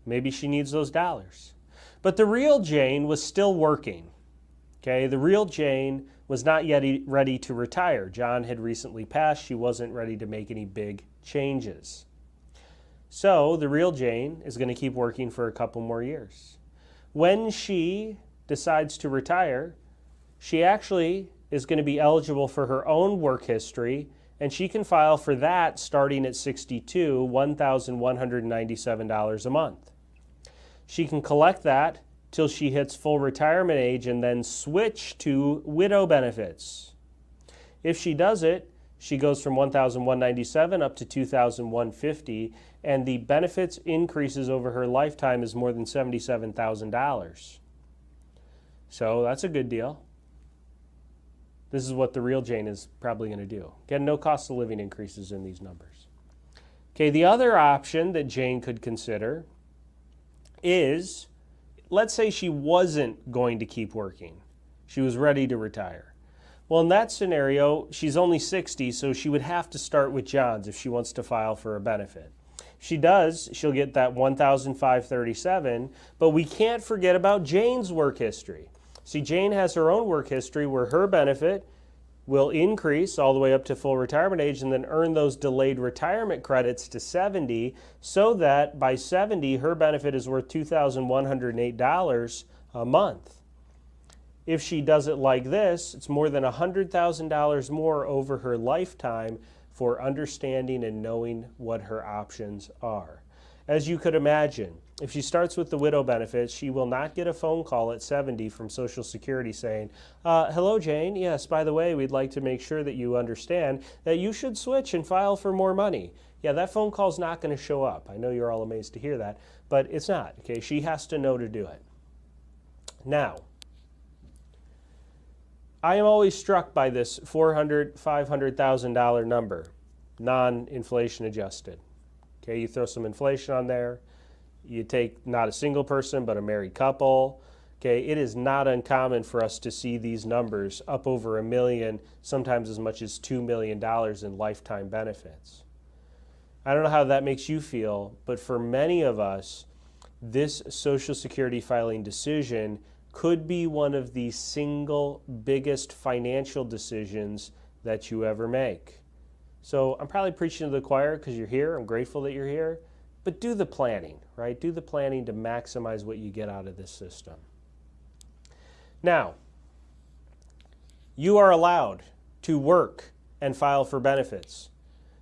Maybe she needs those dollars. But the real Jane was still working, okay? The real Jane was not yet ready to retire. John had recently passed. She wasn't ready to make any big changes. So the real Jane is going to keep working for a couple more years. When she decides to retire, she actually is going to be eligible for her own work history, and she can file for that starting at 62, $1,197 a month. She can collect that till she hits full retirement age and then switch to widow benefits. If she does it, she goes from $1,197 up to $2,150, and the benefits increases over her lifetime is more than $77,000. So that's a good deal. This is what the real Jane is probably going to do. Again, no cost of living increases in these numbers. Okay, the other option that Jane could consider is, let's say she wasn't going to keep working. She was ready to retire. Well, in that scenario, she's only 60, so she would have to start with John's if she wants to file for a benefit. If she does, she'll get that $1,537, but we can't forget about Jane's work history. See, Jane has her own work history where her benefit will increase all the way up to full retirement age and then earn those delayed retirement credits to 70, so that by 70, her benefit is worth $2,108 a month. If she does it like this, it's more than $100,000 more over her lifetime for understanding and knowing what her options are. As you could imagine, if she starts with the widow benefits, she will not get a phone call at 70 from Social Security saying, hello, Jane. Yes, by the way, we'd like to make sure that you understand that you should switch and file for more money. Yeah, that phone call's not going to show up. I know you're all amazed to hear that, but it's not. Okay, she has to know to do it. Now, I am always struck by this $400,000, $500,000 number, non-inflation adjusted. Okay, you throw some inflation on there. You take not a single person, but a married couple. Okay, it is not uncommon for us to see these numbers up over $1 million, sometimes as much as $2 million in lifetime benefits. I don't know how that makes you feel, but for many of us, this Social Security filing decision could be one of the single biggest financial decisions that you ever make. So I'm probably preaching to the choir because you're here. I'm grateful that you're here. But do the planning, right? Do the planning to maximize what you get out of this system. Now, you are allowed to work and file for benefits.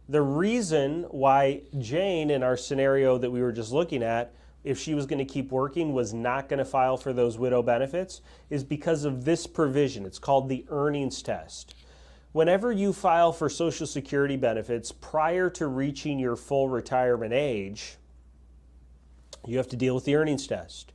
The reason why Jane, in our scenario that we were just looking at, if she was going to keep working, was not going to file for those widow benefits is because of this provision. It's called the earnings test. Whenever you file for Social Security benefits prior to reaching your full retirement age, you have to deal with the earnings test.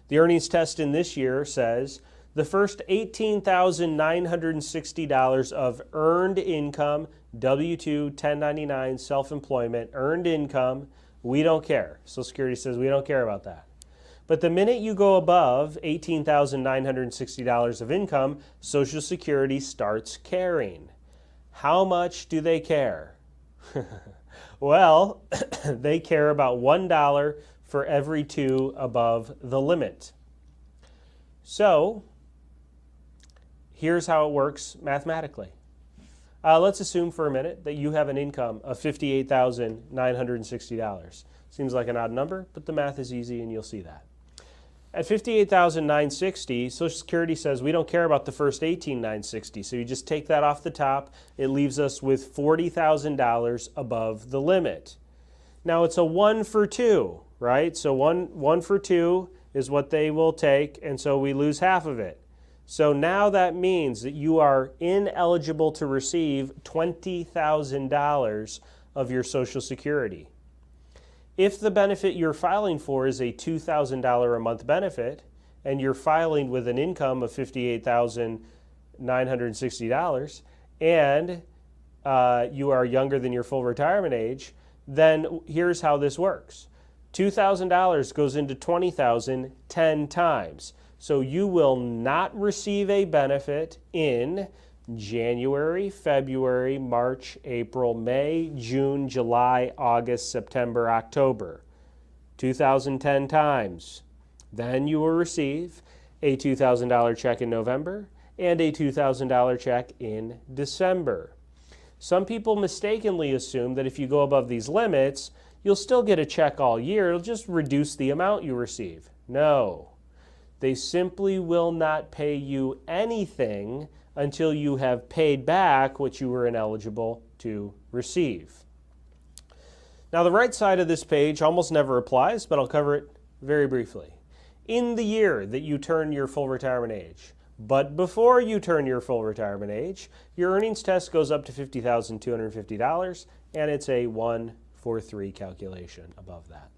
The earnings test in this year says the first $18,960 of earned income, W-2, 1099, self-employment, earned income, we don't care. Social Security says we don't care about that. But the minute you go above $18,960 of income, Social Security starts caring. How much do they care? Well, they care about $1 for every 2 above the limit. So, here's how it works mathematically. Let's assume for a minute that you have an income of $58,960. Seems like an odd number, but the math is easy and you'll see that. At $58,960, Social Security says we don't care about the first $18,960, so you just take that off the top. It leaves us with $40,000 above the limit. Now it's a 1 for 2, right? So one for 2 is what they will take, and so we lose half of it. So now that means that you are ineligible to receive $20,000 of your Social Security. If the benefit you're filing for is a $2,000 a month benefit, and you're filing with an income of $58,960, and you are younger than your full retirement age, then here's how this works. $2,000 goes into $20,000 10 times. So you will not receive a benefit in January, February, March, April, May, June, July, August, September, October. 2010 times. Then you will receive a $2,000 check in November and a $2,000 check in December. Some people mistakenly assume that if you go above these limits, you'll still get a check all year. It'll just reduce the amount you receive. No. They simply will not pay you anything until you have paid back what you were ineligible to receive. Now, the right side of this page almost never applies, but I'll cover it very briefly. In the year that you turn your full retirement age, but before you turn your full retirement age, your earnings test goes up to $50,250, and it's a 1 for 3 calculation above that.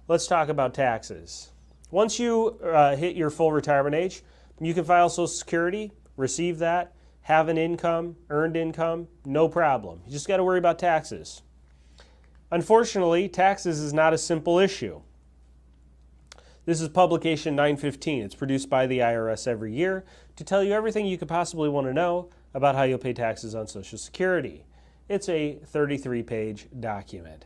Let's talk about taxes. Once you hit your full retirement age, you can file Social Security, receive that, have an income, earned income, no problem. You just got to worry about taxes. Unfortunately, taxes is not a simple issue. This is publication 915. It's produced by the IRS every year to tell you everything you could possibly want to know about how you'll pay taxes on Social Security. It's a 33-page document.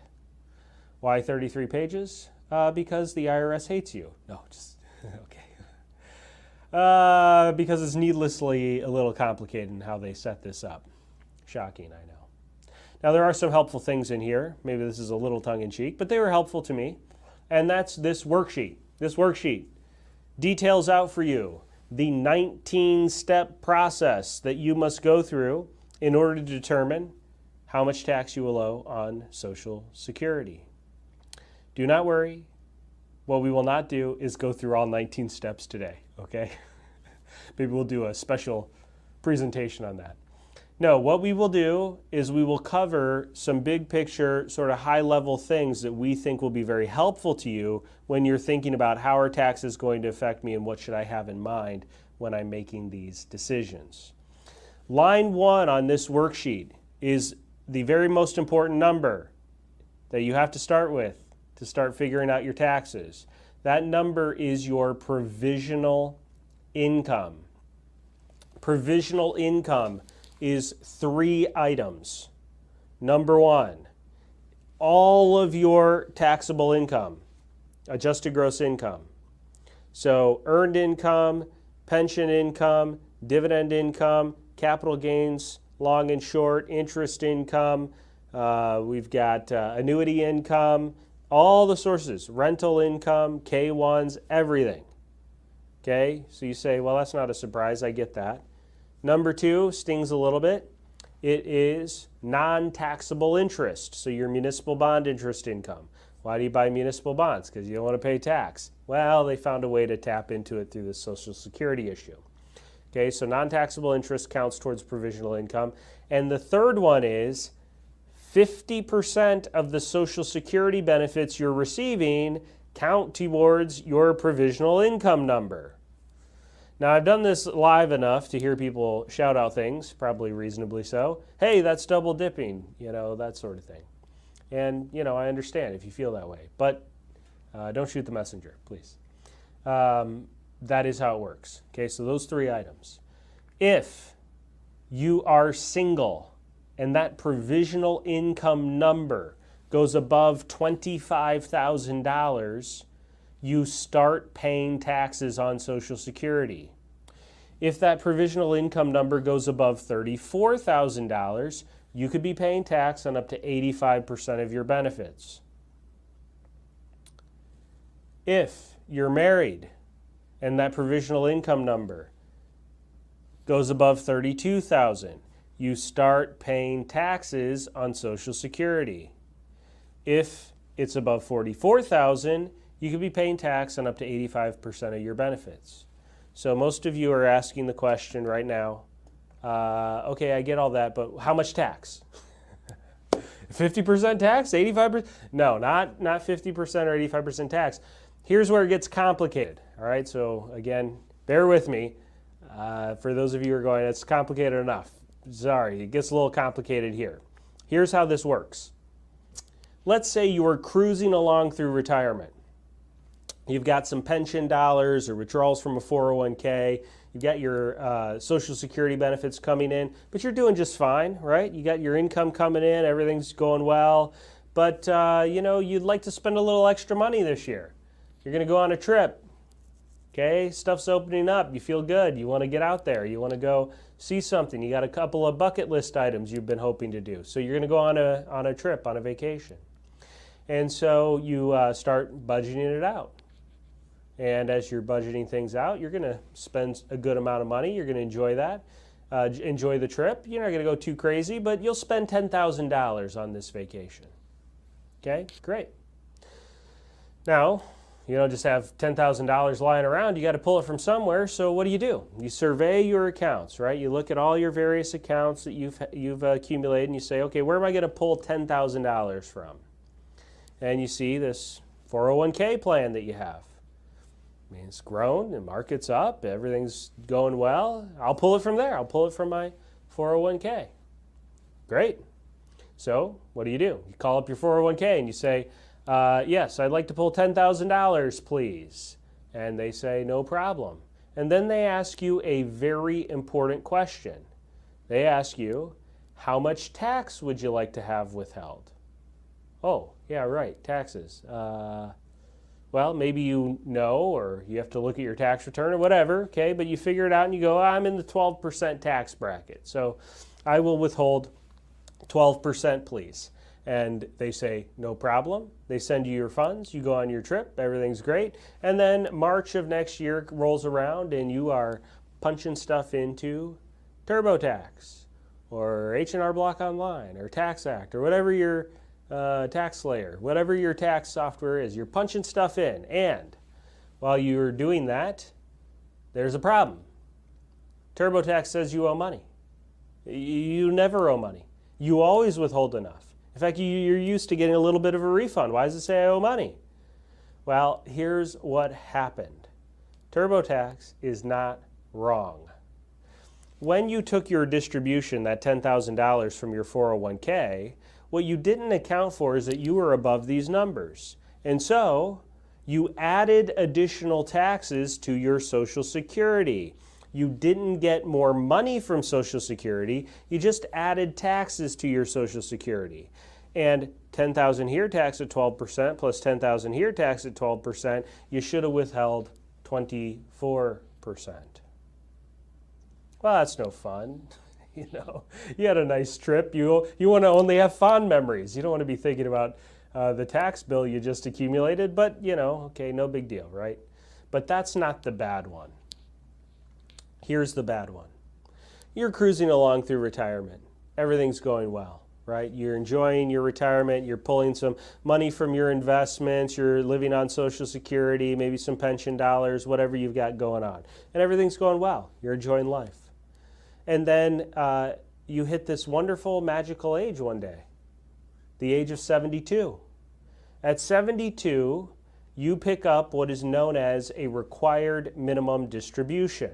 Why 33 pages? Because the IRS hates you. No, just, okay. Because it's needlessly a little complicated in how they set this up. Shocking, I know. Now, there are some helpful things in here. Maybe this is a little tongue-in-cheek, but they were helpful to me. And that's this worksheet. This worksheet details out for you the 19-step process that you must go through in order to determine how much tax you will owe on Social Security. Do not worry. What we will not do is go through all 19 steps today, okay? Maybe we'll do a special presentation on that. No, what we will do is we will cover some big picture, sort of high-level things that we think will be very helpful to you when you're thinking about how are taxes going to affect me and what should I have in mind when I'm making these decisions. Line 1 on this worksheet is the very most important number that you have to start with to start figuring out your taxes. That number is your provisional income. Provisional income is 3 items. Number 1, all of your taxable income, adjusted gross income. So earned income, pension income, dividend income, capital gains, long and short, interest income, we've got annuity income, all the sources, rental income, K-1s, everything. Okay, so you say, well, that's not a surprise, I get that. Number 2 stings a little bit. It is non-taxable interest, so your municipal bond interest income. Why do you buy municipal bonds? Because you don't want to pay tax. Well, they found a way to tap into it through the Social Security issue. Okay, so non-taxable interest counts towards provisional income. And the third one is 50% of the Social Security benefits you're receiving count towards your provisional income number. Now, I've done this live enough to hear people shout out things, probably reasonably so. Hey, that's double dipping, that sort of thing. And, I understand if you feel that way. But don't shoot the messenger, please. That is how it works. Okay, so those three items. If you are single and that provisional income number goes above $25,000, you start paying taxes on Social Security. If that provisional income number goes above $34,000, you could be paying tax on up to 85% of your benefits. If you're married and that provisional income number goes above $32,000, you start paying taxes on Social Security. If it's above $44,000, you could be paying tax on up to 85% of your benefits. So most of you are asking the question right now, okay, I get all that, but how much tax? 50% tax? 85%? No, not 50% or 85% tax. Here's where it gets complicated, all right? So again, bear with me. For those of you who are going, it's complicated enough. Sorry, it gets a little complicated here. Here's how this works. Let's say you are cruising along through retirement. You've got some pension dollars or withdrawals from a 401k. You've got your Social Security benefits coming in, but you're doing just fine, right? You got your income coming in, everything's going well, but you'd like to spend a little extra money this year. You're going to go on a trip. Okay, stuff's opening up. You feel good. You want to get out there. You want to go see something. You got a couple of bucket list items you've been hoping to do. So you're going to go on a trip, on a vacation. And so you start budgeting it out. And as you're budgeting things out, you're going to spend a good amount of money. You're going to enjoy that. Enjoy the trip. You're not going to go too crazy, but you'll spend $10,000 on this vacation. Okay, great. Now, you don't just have $10,000 lying around. You got to pull it from somewhere. So what do? You survey your accounts, right? You look at all your various accounts that you've accumulated, and you say, okay, where am I going to pull $10,000 from? And you see this 401k plan that you have. I mean, it's grown, the market's up, everything's going well. I'll pull it from there. I'll pull it from my 401k. Great. So what do? You call up your 401k and you say, yes, I'd like to pull $10,000, please. And they say, no problem. And then they ask you a very important question. They ask you, how much tax would you like to have withheld? Oh, yeah, right, taxes. Well, maybe you know, or you have to look at your tax return or whatever, okay, but you figure it out and you go, I'm in the 12% tax bracket, so I will withhold 12%, please. And they say, no problem. They send you your funds, you go on your trip, everything's great, and then March of next year rolls around and you are punching stuff into TurboTax or H&R Block Online or TaxAct or whatever your tax layer, whatever your tax software is, you're punching stuff in, and while you're doing that, there's a problem. TurboTax says you owe money. You never owe money. You always withhold enough. In fact, you're used to getting a little bit of a refund. Why does it say I owe money? Well, here's what happened. TurboTax is not wrong. When you took your distribution, that $10,000 from your 401k, what you didn't account for is that you were above these numbers. And so you added additional taxes to your Social Security. You didn't get more money from Social Security, you just added taxes to your Social Security. And $10,000 here, tax at 12%, plus $10,000 here, tax at 12%, you should have withheld 24%. Well, that's no fun. You had a nice trip. You want to only have fond memories. You don't want to be thinking about the tax bill you just accumulated, but okay, no big deal, right? But that's not the bad one. Here's the bad one. You're cruising along through retirement. Everything's going well. right? You're enjoying your retirement, you're pulling some money from your investments, you're living on Social Security, maybe some pension dollars, whatever you've got going on. And everything's going well. You're enjoying life. And then you hit this wonderful, magical age one day, the age of 72. At 72, you pick up what is known as a required minimum distribution.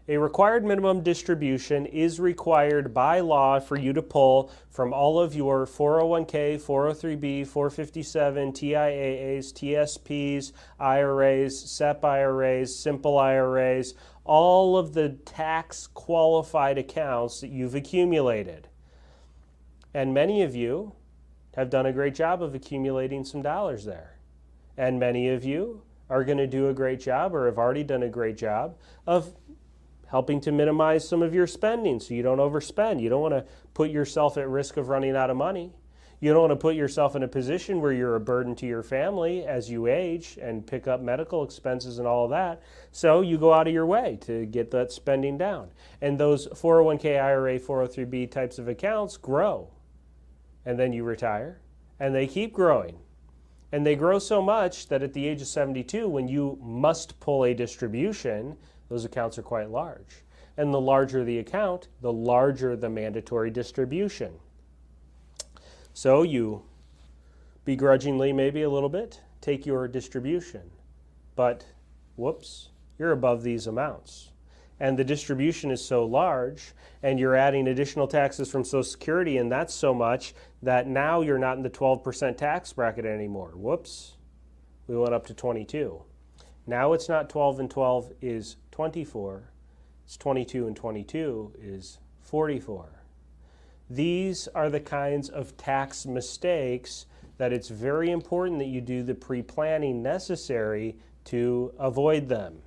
A required minimum distribution is required by law for you to pull from all of your 401k, 403b, 457, TIAAs, TSPs, IRAs, SEP IRAs, simple IRAs, all of the tax qualified accounts that you've accumulated. And many of you have done a great job of accumulating some dollars there. And many of you are going to do a great job or have already done a great job of helping to minimize some of your spending so you don't overspend. You don't want to put yourself at risk of running out of money. You don't want to put yourself in a position where you're a burden to your family as you age and pick up medical expenses and all of that. So you go out of your way to get that spending down. And those 401k, IRA, 403b types of accounts grow. And then you retire and they keep growing. And they grow so much that at the age of 72, when you must pull a distribution, those accounts are quite large. And the larger the account, the larger the mandatory distribution. So you begrudgingly, maybe a little bit, take your distribution. But, whoops, you're above these amounts. And the distribution is so large, and you're adding additional taxes from Social Security, and that's so much that now you're not in the 12% tax bracket anymore. Whoops, we went up to 22. Now it's not 12 and 12 is 24. It's 22 and 22 is 44. These are the kinds of tax mistakes that it's very important that you do the pre-planning necessary to avoid them.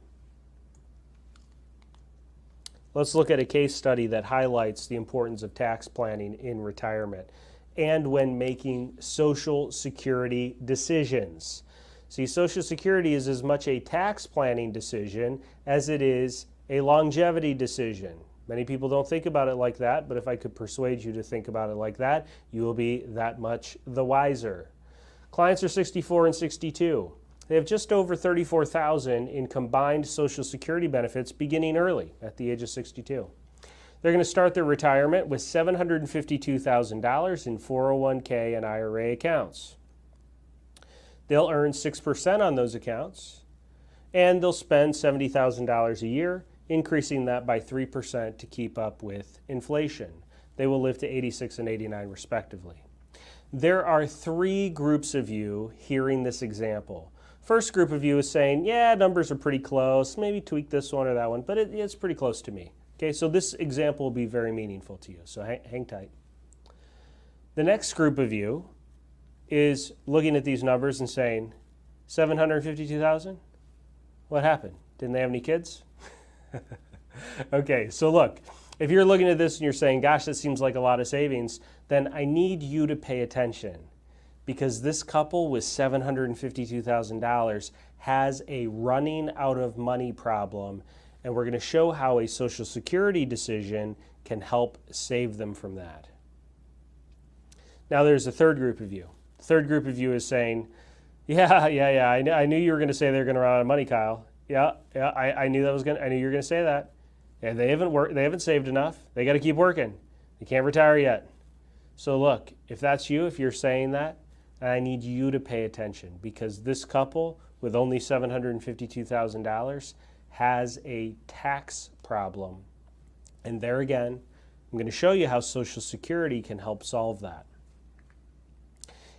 Let's look at a case study that highlights the importance of tax planning in retirement and when making Social Security decisions. See, Social Security is as much a tax planning decision as it is a longevity decision. Many people don't think about it like that, but if I could persuade you to think about it like that, you will be that much the wiser. Clients are 64 and 62. They have just over $34,000 in combined Social Security benefits beginning early at the age of 62. They're going to start their retirement with $752,000 in 401k and IRA accounts. They'll earn 6% on those accounts, and they'll spend $70,000 a year, increasing that by 3% to keep up with inflation. They will live to 86 and 89 respectively. There are three groups of you hearing this example. First group of you is saying, yeah, numbers are pretty close, maybe tweak this one or that one, but it's pretty close to me. Okay, so this example will be very meaningful to you, so hang tight. The next group of you is looking at these numbers and saying, 752,000? What happened? Didn't they have any kids? Okay, so look, if you're looking at this and you're saying, gosh, that seems like a lot of savings, then I need you to pay attention, because this couple with $752,000 has a running out of money problem, and we're going to show how a Social Security decision can help save them from that. Now there's a third group of you. The third group of you is saying, yeah, I knew you were going to say they're going to run out of money, Kyle. Yeah, I knew you were going to say that. And they haven't saved enough. They got to keep working. They can't retire yet. So look, if that's you, if you're saying that, I need you to pay attention, because this couple with only $752,000 has a tax problem. And there again, I'm going to show you how Social Security can help solve that.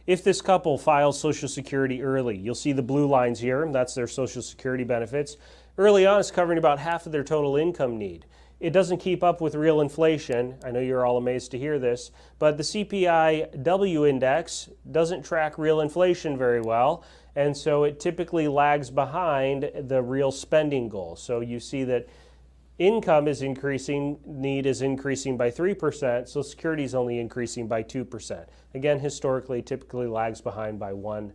If this couple files Social Security early, you'll see the blue lines here, that's their Social Security benefits. Early on, it's covering about half of their total income need. It doesn't keep up with real inflation. I know you're all amazed to hear this, but the CPI-W index doesn't track real inflation very well, and so it typically lags behind the real spending goal. So you see that income is increasing, need is increasing by 3%, Social Security is only increasing by 2%. Again, historically, typically lags behind by 1%.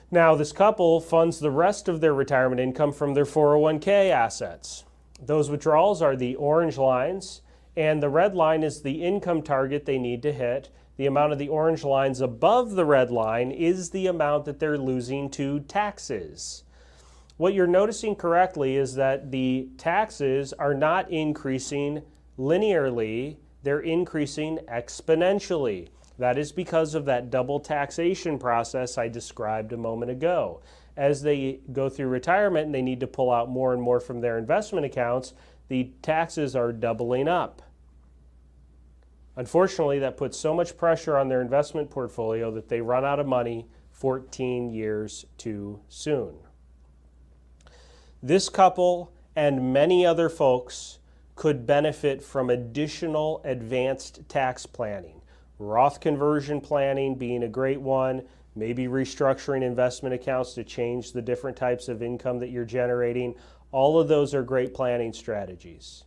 Now, this couple funds the rest of their retirement income from their 401k assets. Those withdrawals are the orange lines, And the red line is the income target they need to hit. The amount of the orange lines above the red line is the amount that they're losing to taxes. What you're noticing correctly is that the taxes are not increasing linearly, they're increasing exponentially. That is because of that double taxation process I described a moment ago. As they go through retirement and they need to pull out more and more from their investment accounts, the taxes are doubling up. Unfortunately, that puts so much pressure on their investment portfolio that they run out of money 14 years too soon. This couple and many other folks could benefit from additional advanced tax planning. Roth conversion planning being a great one, maybe restructuring investment accounts to change the different types of income that you're generating. All of those are great planning strategies.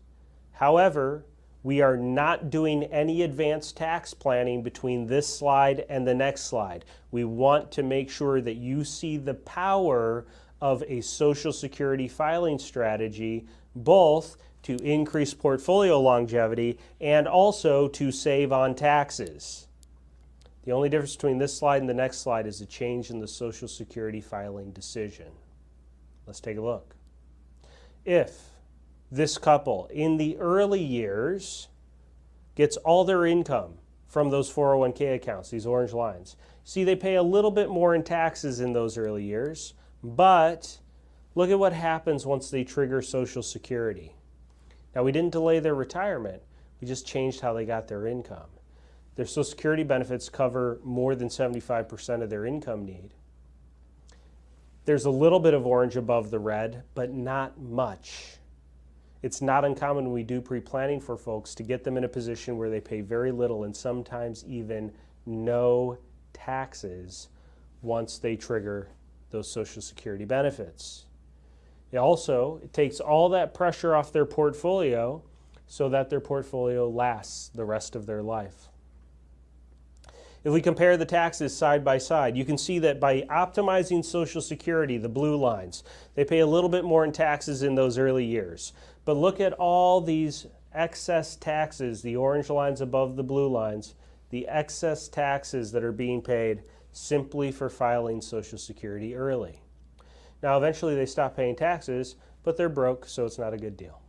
However, we are not doing any advanced tax planning between this slide and the next slide. We want to make sure that you see the power of a Social Security filing strategy, both to increase portfolio longevity and also to save on taxes. The only difference between this slide and the next slide is a change in the Social Security filing decision. Let's take a look. If this couple in the early years gets all their income from those 401k accounts, these orange lines, see they pay a little bit more in taxes in those early years, but look at what happens once they trigger Social Security. Now, we didn't delay their retirement, we just changed how they got their income. Their Social Security benefits cover more than 75% of their income need. There's a little bit of orange above the red, but not much. It's not uncommon when we do pre-planning for folks to get them in a position where they pay very little and sometimes even no taxes once they trigger those Social Security benefits. It takes all that pressure off their portfolio so that their portfolio lasts the rest of their life. If we compare the taxes side by side, you can see that by optimizing Social Security, the blue lines, they pay a little bit more in taxes in those early years. But look at all these excess taxes, the orange lines above the blue lines, the excess taxes that are being paid simply for filing Social Security early. Now, eventually they stop paying taxes, but they're broke, so it's not a good deal.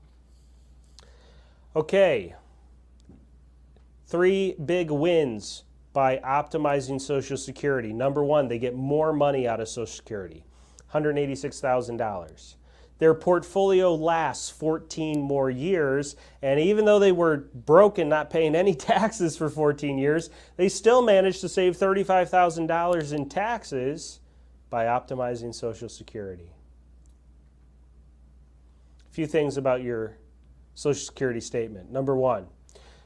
Okay, 3 big wins by optimizing Social Security. Number one, they get more money out of Social Security, $186,000. Their portfolio lasts 14 more years, and even though they were broke and not paying any taxes for 14 years, they still managed to save $35,000 in taxes by optimizing Social Security. A few things about your Social Security statement. Number one,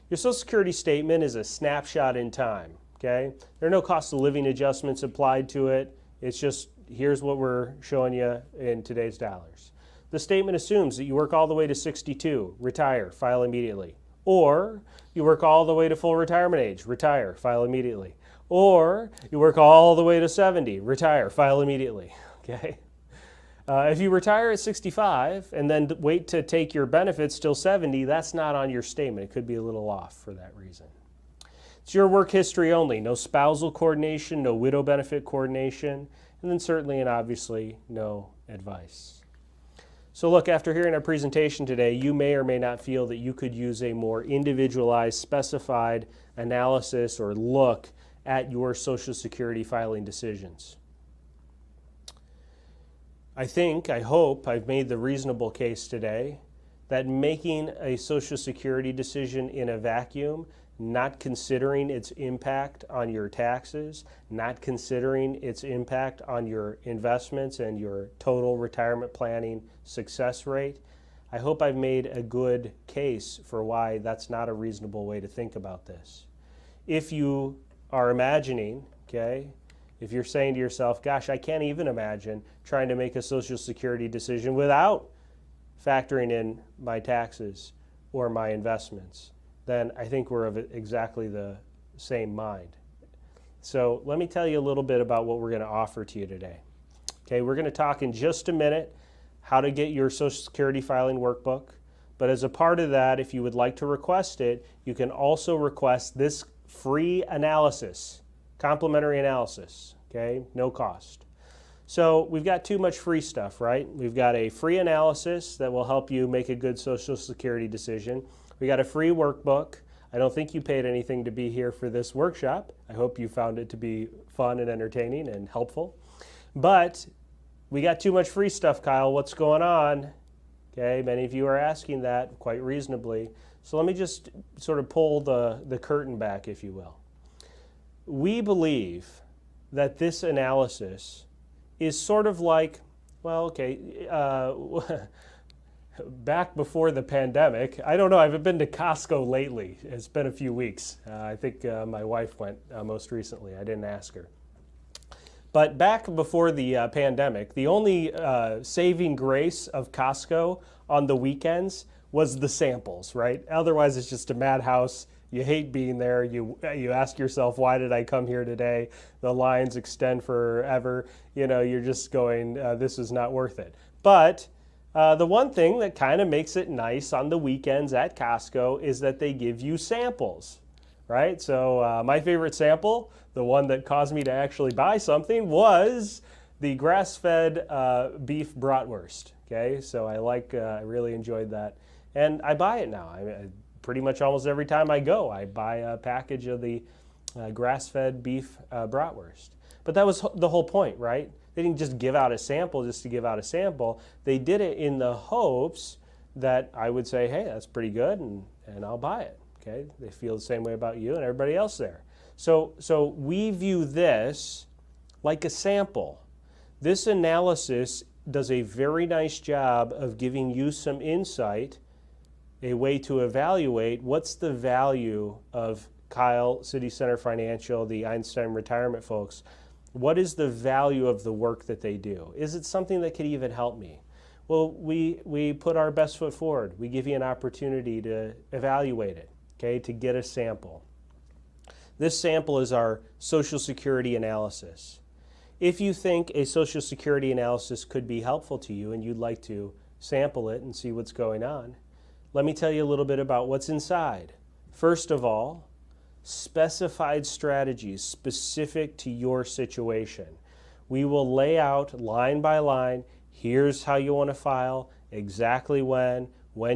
your Social Security statement is a snapshot in time, okay? There are no cost of living adjustments applied to it. It's just, here's what we're showing you in today's dollars. The statement assumes that you work all the way to 62, retire, file immediately. Or you work all the way to full retirement age, retire, file immediately. Or you work all the way to 70, retire, file immediately, okay? If you retire at 65 and then wait to take your benefits till 70, that's not on your statement. It could be a little off for that reason. It's your work history only, no spousal coordination, no widow benefit coordination, and then certainly and obviously no advice. So look, after hearing our presentation today, you may or may not feel that you could use a more individualized, specified analysis or look at your Social Security filing decisions. I hope I've made the reasonable case today that making a Social Security decision in a vacuum, not considering its impact on your taxes, not considering its impact on your investments and your total retirement planning success rate, I hope I've made a good case for why that's not a reasonable way to think about this. If you are imagining, okay, if you're saying to yourself, gosh, I can't even imagine trying to make a Social Security decision without factoring in my taxes or my investments, then I think we're of exactly the same mind. So let me tell you a little bit about what we're going to offer to you today. Okay, we're going to talk in just a minute how to get your Social Security filing workbook. But as a part of that, if you would like to request it, you can also request this free analysis, complimentary analysis, okay? No cost. So we've got too much free stuff, right? We've got a free analysis that will help you make a good Social Security decision. We got a free workbook. I don't think you paid anything to be here for this workshop. I hope you found it to be fun and entertaining and helpful. But we got too much free stuff, Kyle. What's going on? Okay, many of you are asking that quite reasonably. So let me just sort of pull the curtain back, if you will. We believe that this analysis is sort of like, well, okay, back before the pandemic. I don't know, I haven't been to Costco lately. It's been a few weeks. I think my wife went most recently. I didn't ask her. But back before the pandemic, the only saving grace of Costco on the weekends was the samples, right? Otherwise, it's just a madhouse. You hate being there. You ask yourself, why did I come here today? The lines extend forever. You know, you're just going, this is not worth it. But the one thing that kind of makes it nice on the weekends at Costco is that they give you samples, right? So my favorite sample, the one that caused me to actually buy something, was the grass-fed beef bratwurst. Okay, so I really enjoyed that, and I buy it now. I pretty much almost every time I go, I buy a package of the grass-fed beef bratwurst. But that was the whole point, right? They didn't just give out a sample just to give out a sample. They did it in the hopes that I would say, hey, that's pretty good, and I'll buy it. Okay, they feel the same way about you and everybody else there. So we view this like a sample. This analysis does a very nice job of giving you some insight, a way to evaluate what's the value of Kyle, City Center Financial, the Einstein Retirement folks. What is the value of the work that they do? Is it something that could even help me? Well, we put our best foot forward. We give you an opportunity to evaluate it, okay, to get a sample. This sample is our Social Security analysis. If you think a Social Security analysis could be helpful to you and you'd like to sample it and see what's going on, let me tell you a little bit about what's inside. First of all, specified strategies specific to your situation. We will lay out line by line, here's how you want to file, exactly when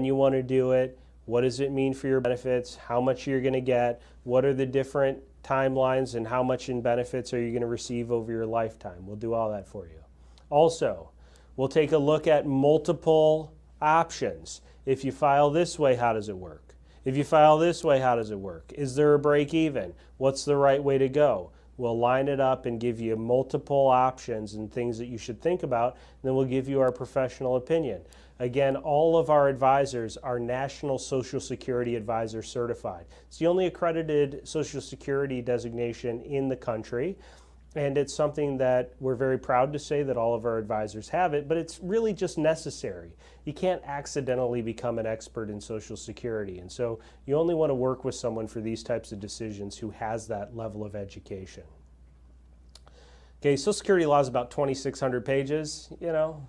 you want to do it, what does it mean for your benefits, how much you're going to get, what are the different timelines, and how much in benefits are you going to receive over your lifetime. We'll do all that for you. Also, we'll take a look at multiple options. If you file this way, how does it work? If you file this way, how does it work? Is there a break even? What's the right way to go? We'll line it up and give you multiple options and things that you should think about, and then we'll give you our professional opinion. Again, all of our advisors are National Social Security Advisor certified. It's the only accredited Social Security designation in the country, and it's something that we're very proud to say that all of our advisors have it, but it's really just necessary. You can't accidentally become an expert in Social Security, and so you only want to work with someone for these types of decisions who has that level of education. Okay, Social Security law is about 2,600 pages, you know.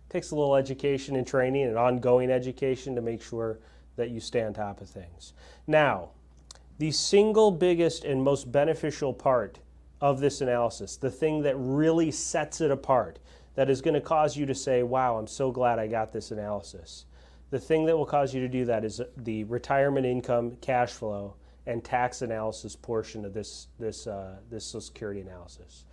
Takes a little education and training and ongoing education to make sure that you stay on top of things. Now, the single biggest and most beneficial part of this analysis, the thing that really sets it apart, that is going to cause you to say, wow, I'm so glad I got this analysis. The thing that will cause you to do that is the retirement income, cash flow, and tax analysis portion of this Social Security analysis.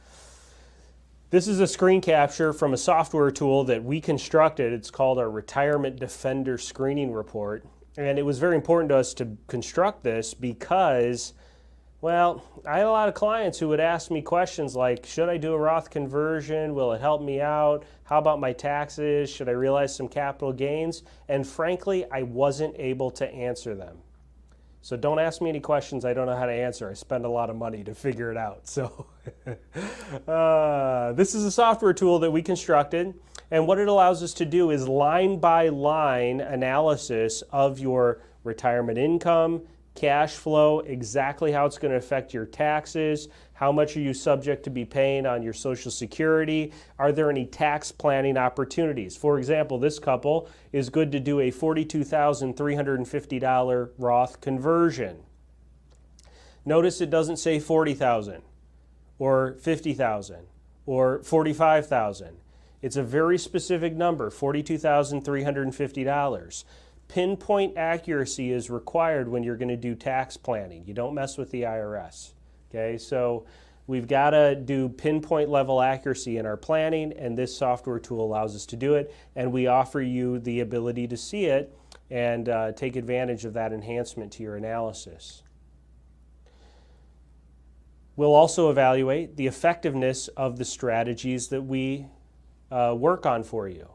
This is a screen capture from a software tool that we constructed. It's called our Retirement Defender Screening Report. And it was very important to us to construct this because, well, I had a lot of clients who would ask me questions like, should I do a Roth conversion? Will it help me out? How about my taxes? Should I realize some capital gains? And frankly, I wasn't able to answer them. So don't ask me any questions I don't know how to answer. I spend a lot of money to figure it out. So this is a software tool that we constructed. And what it allows us to do is line by line analysis of your retirement income, cash flow, exactly how it's going to affect your taxes, how much are you subject to be paying on your Social Security, are there any tax planning opportunities? For example, this couple is good to do a $42,350 Roth conversion. Notice it doesn't say $40,000 or $50,000 or $45,000. It's a very specific number, $42,350. Pinpoint accuracy is required when you're going to do tax planning. You don't mess with the IRS. Okay, so we've got to do pinpoint level accuracy in our planning, and this software tool allows us to do it, and we offer you the ability to see it and take advantage of that enhancement to your analysis. We'll also evaluate the effectiveness of the strategies that we work on for you.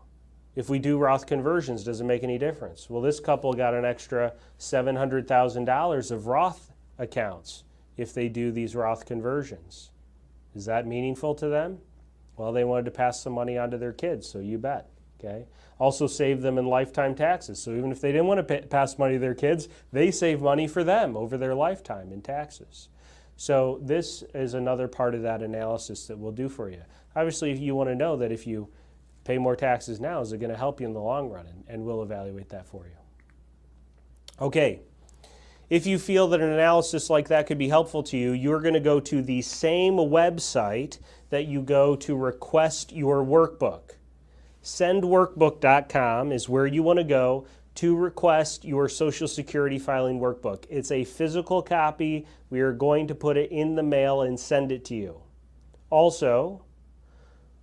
If we do Roth conversions, does it make any difference? Well, this couple got an extra $700,000 of Roth accounts if they do these Roth conversions. Is that meaningful to them? Well, they wanted to pass some money on to their kids, so you bet. Okay. Also save them in lifetime taxes. So even if they didn't want to pass money to their kids, they save money for them over their lifetime in taxes. So this is another part of that analysis that we'll do for you. Obviously, you want to know that if you pay more taxes now, is it going to help you in the long run? And we'll evaluate that for you. Okay. If you feel that an analysis like that could be helpful to you, you're going to go to the same website that you go to request your workbook. Sendworkbook.com is where you want to go to request your Social Security filing workbook. It's a physical copy. We are going to put it in the mail and send it to you. Also,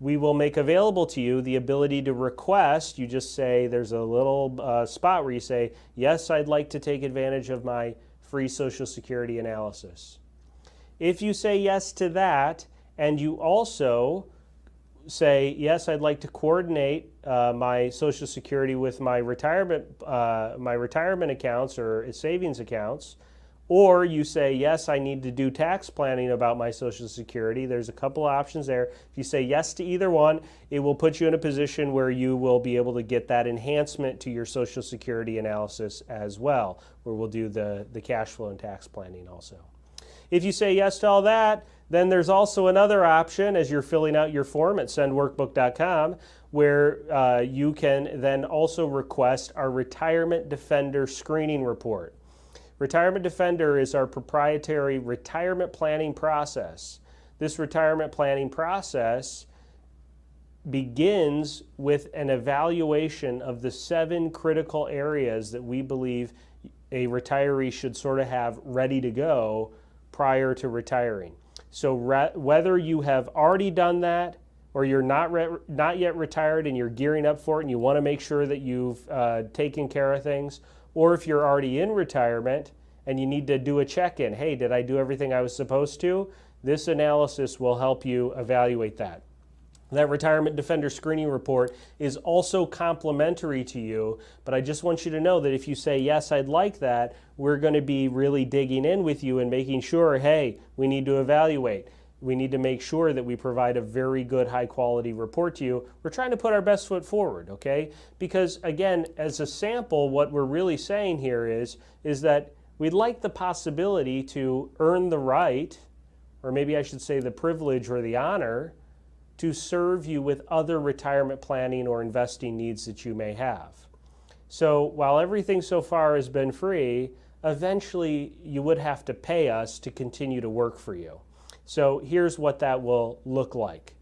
we will make available to you the ability to request. You just say, there's a little spot where you say, yes, I'd like to take advantage of my free Social Security analysis. If you say yes to that, and you also say, yes, I'd like to coordinate my Social Security with my retirement accounts or savings accounts, or you say, yes, I need to do tax planning about my Social Security. There's a couple options there. If you say yes to either one, it will put you in a position where you will be able to get that enhancement to your Social Security analysis as well, where we'll do the cash flow and tax planning also. If you say yes to all that, then there's also another option as you're filling out your form at sendworkbook.com where you can then also request our Retirement Defender screening report. Retirement Defender is our proprietary retirement planning process. This retirement planning process begins with an evaluation of the 7 critical areas that we believe a retiree should sort of have ready to go prior to retiring. So whether you have already done that or you're not yet retired and you're gearing up for it and you want to make sure that you've taken care of things, or if you're already in retirement and you need to do a check-in, hey, did I do everything I was supposed to? This analysis will help you evaluate that. That Retirement Defender screening report is also complimentary to you, but I just want you to know that if you say, yes, I'd like that, we're going to be really digging in with you and making sure, hey, we need to evaluate. We need to make sure that we provide a very good, high-quality report to you. We're trying to put our best foot forward, okay? Because, again, as a sample, what we're really saying here is that we'd like the possibility to earn the right, or maybe I should say the privilege or the honor, to serve you with other retirement planning or investing needs that you may have. So while everything so far has been free, eventually you would have to pay us to continue to work for you. So here's what that will look like.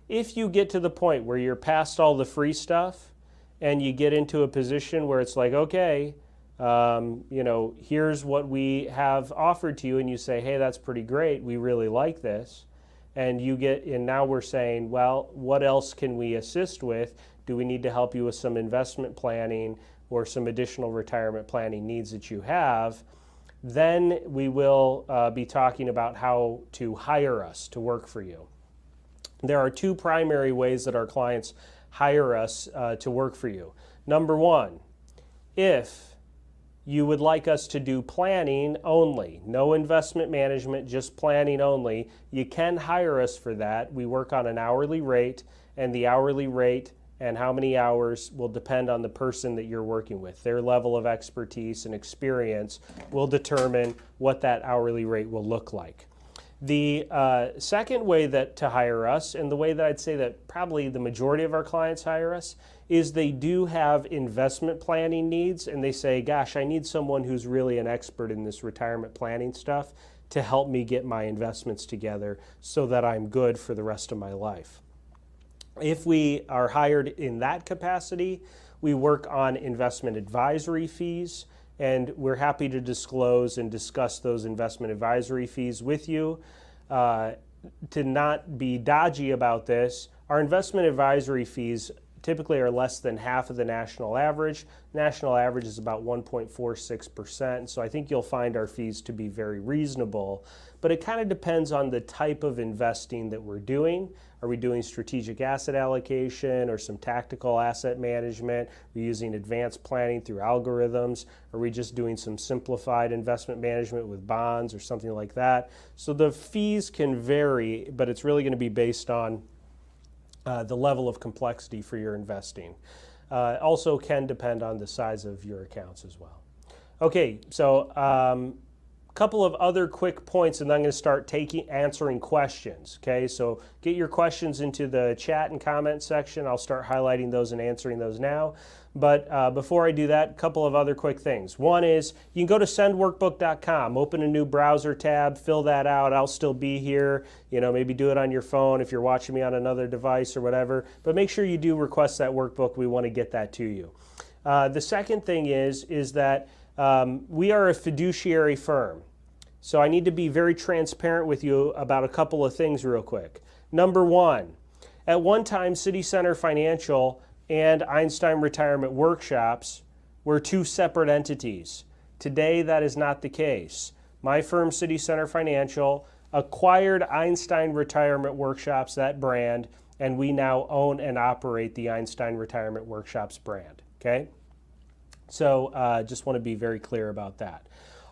If you get to the point where you're past all the free stuff and you get into a position where it's like, okay, here's what we have offered to you, and you say, hey, that's pretty great, we really like this. And now we're saying, well, what else can we assist with? Do we need to help you with some investment planning or some additional retirement planning needs that you have? Then we will be talking about how to hire us to work for you. There are 2 primary ways that our clients hire us to work for you. Number 1, if you would like us to do planning only, no investment management, just planning only, you can hire us for that. We work on an hourly rate, and the hourly rate and how many hours will depend on the person that you're working with. Their level of expertise and experience will determine what that hourly rate will look like. The second way that to hire us, and the way that I'd say that probably the majority of our clients hire us, is they do have investment planning needs, and they say, gosh, I need someone who's really an expert in this retirement planning stuff to help me get my investments together so that I'm good for the rest of my life. If we are hired in that capacity, we work on investment advisory fees, and we're happy to disclose and discuss those investment advisory fees with you. To not be dodgy about this, our investment advisory fees typically are less than half of the national average. National average is about 1.46%, so I think you'll find our fees to be very reasonable. But it kind of depends on the type of investing that we're doing. Are we doing strategic asset allocation or some tactical asset management? Are we using advanced planning through algorithms? Are we just doing some simplified investment management with bonds or something like that? So the fees can vary, but it's really going to be based on the level of complexity for your investing. Also can depend on the size of your accounts as well. Okay, so couple of other quick points, and then I'm going to start answering questions. Okay, so get your questions into the chat and comment section. I'll start highlighting those and answering those now. But before I do that, a couple of other quick things. One is you can go to sendworkbook.com, open a new browser tab, fill that out. I'll still be here. You know, maybe do it on your phone if you're watching me on another device or whatever. But make sure you do request that workbook. We want to get that to you. The second thing is that we are a fiduciary firm. So I need to be very transparent with you about a couple of things real quick. Number one, at one time, City Center Financial and Einstein Retirement Workshops were two separate entities. Today, that is not the case. My firm, City Center Financial, acquired Einstein Retirement Workshops, that brand, and we now own and operate the Einstein Retirement Workshops brand. Okay? So just want to be very clear about that.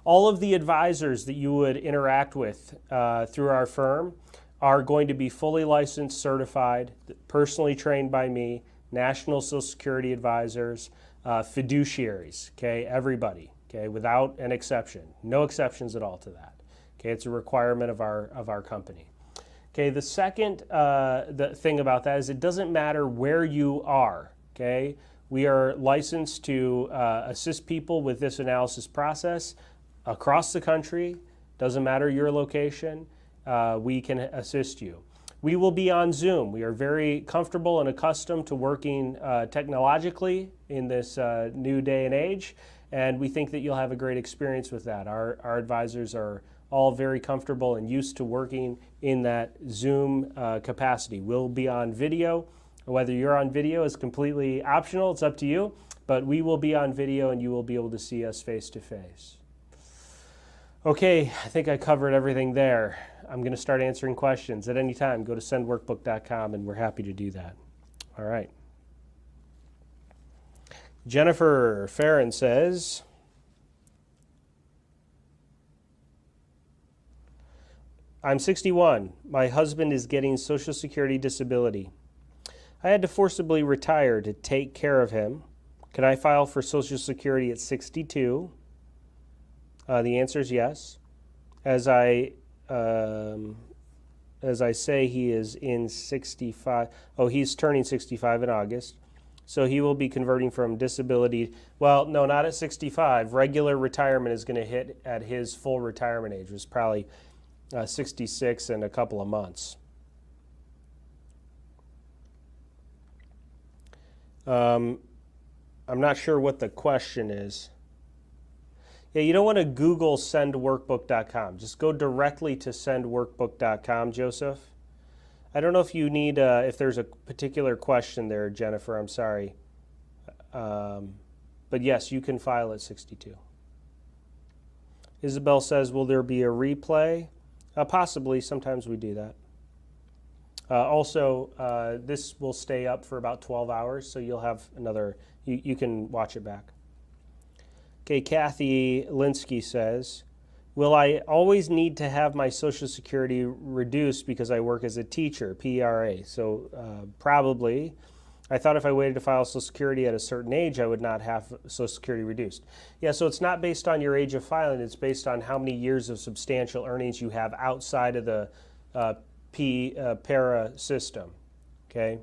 All of the advisors that you would interact with through our firm are going to be fully licensed, certified, personally trained by me, national Social Security advisors, fiduciaries, okay, everybody, okay, without an exception. No exceptions at all to that. Okay, it's a requirement of our company. Okay, the second the thing about that is it doesn't matter where you are, okay? We are licensed to assist people with this analysis process across the country. Doesn't matter your location, we can assist you. We will be on Zoom. We are very comfortable and accustomed to working technologically in this new day and age, and we think that you'll have a great experience with that. Our advisors are all very comfortable and used to working in that Zoom capacity. We'll be on video. Whether you're on video is completely optional. It's up to you, but we will be on video and you will be able to see us face to face. Okay, I think I covered everything there. I'm going to start answering questions at any time. Go to sendworkbook.com and we're happy to do that. All right. Jennifer Farron says, I'm 61. My husband is getting Social Security disability. I had to forcibly retire to take care of him. Can I file for Social Security at 62? The answer is yes. As I say, he is in 65. Oh, he's turning 65 in August. So he will be converting from disability. Well, no, not at 65. Regular retirement is going to hit at his full retirement age, which is probably 66 in a couple of months. I'm not sure what the question is. Yeah, you don't want to Google sendworkbook.com. Just go directly to sendworkbook.com, Joseph. I don't know if you need, if there's a particular question there, Jennifer, I'm sorry. But yes, you can file at 62. Isabel says, will there be a replay? Possibly, sometimes we do that. Also, this will stay up for about 12 hours, so you'll have another, you can watch it back. Okay, Kathy Linsky says, will I always need to have my Social Security reduced because I work as a teacher, PRA? So probably. I thought if I waited to file Social Security at a certain age, I would not have Social Security reduced. Yeah, so it's not based on your age of filing, it's based on how many years of substantial earnings you have outside of the para system, okay?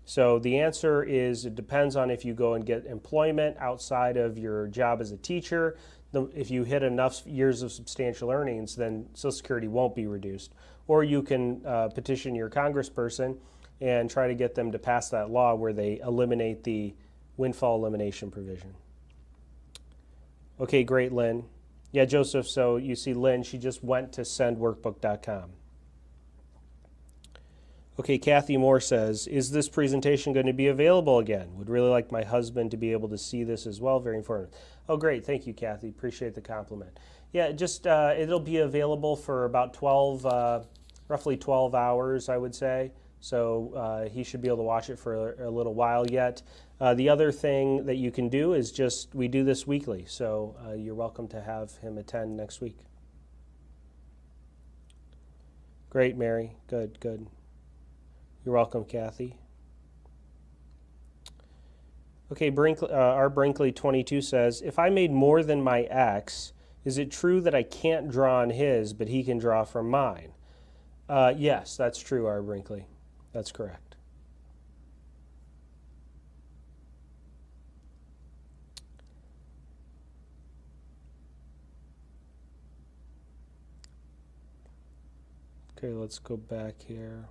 So the answer is it depends on if you go and get employment outside of your job as a teacher. If you hit enough years of substantial earnings, then Social Security won't be reduced. Or you can petition your congressperson and try to get them to pass that law where they eliminate the windfall elimination provision. Okay, great, Lynn. Yeah, Joseph, so you see Lynn, she just went to sendworkbook.com. Okay, Kathy Moore says, is this presentation going to be available again? Would really like my husband to be able to see this as well. Very informative. Oh, great. Thank you, Kathy. Appreciate the compliment. Yeah, just it'll be available for about roughly 12 hours, I would say. So he should be able to watch it for a little while yet. The other thing that you can do is just, we do this weekly. So you're welcome to have him attend next week. Great, Mary. Good, good. You're welcome, Kathy. Okay, our Brinkley 22 says, if I made more than my ex, is it true that I can't draw on his, but he can draw from mine? Yes, that's true, our Brinkley. That's correct. Okay, let's go back here.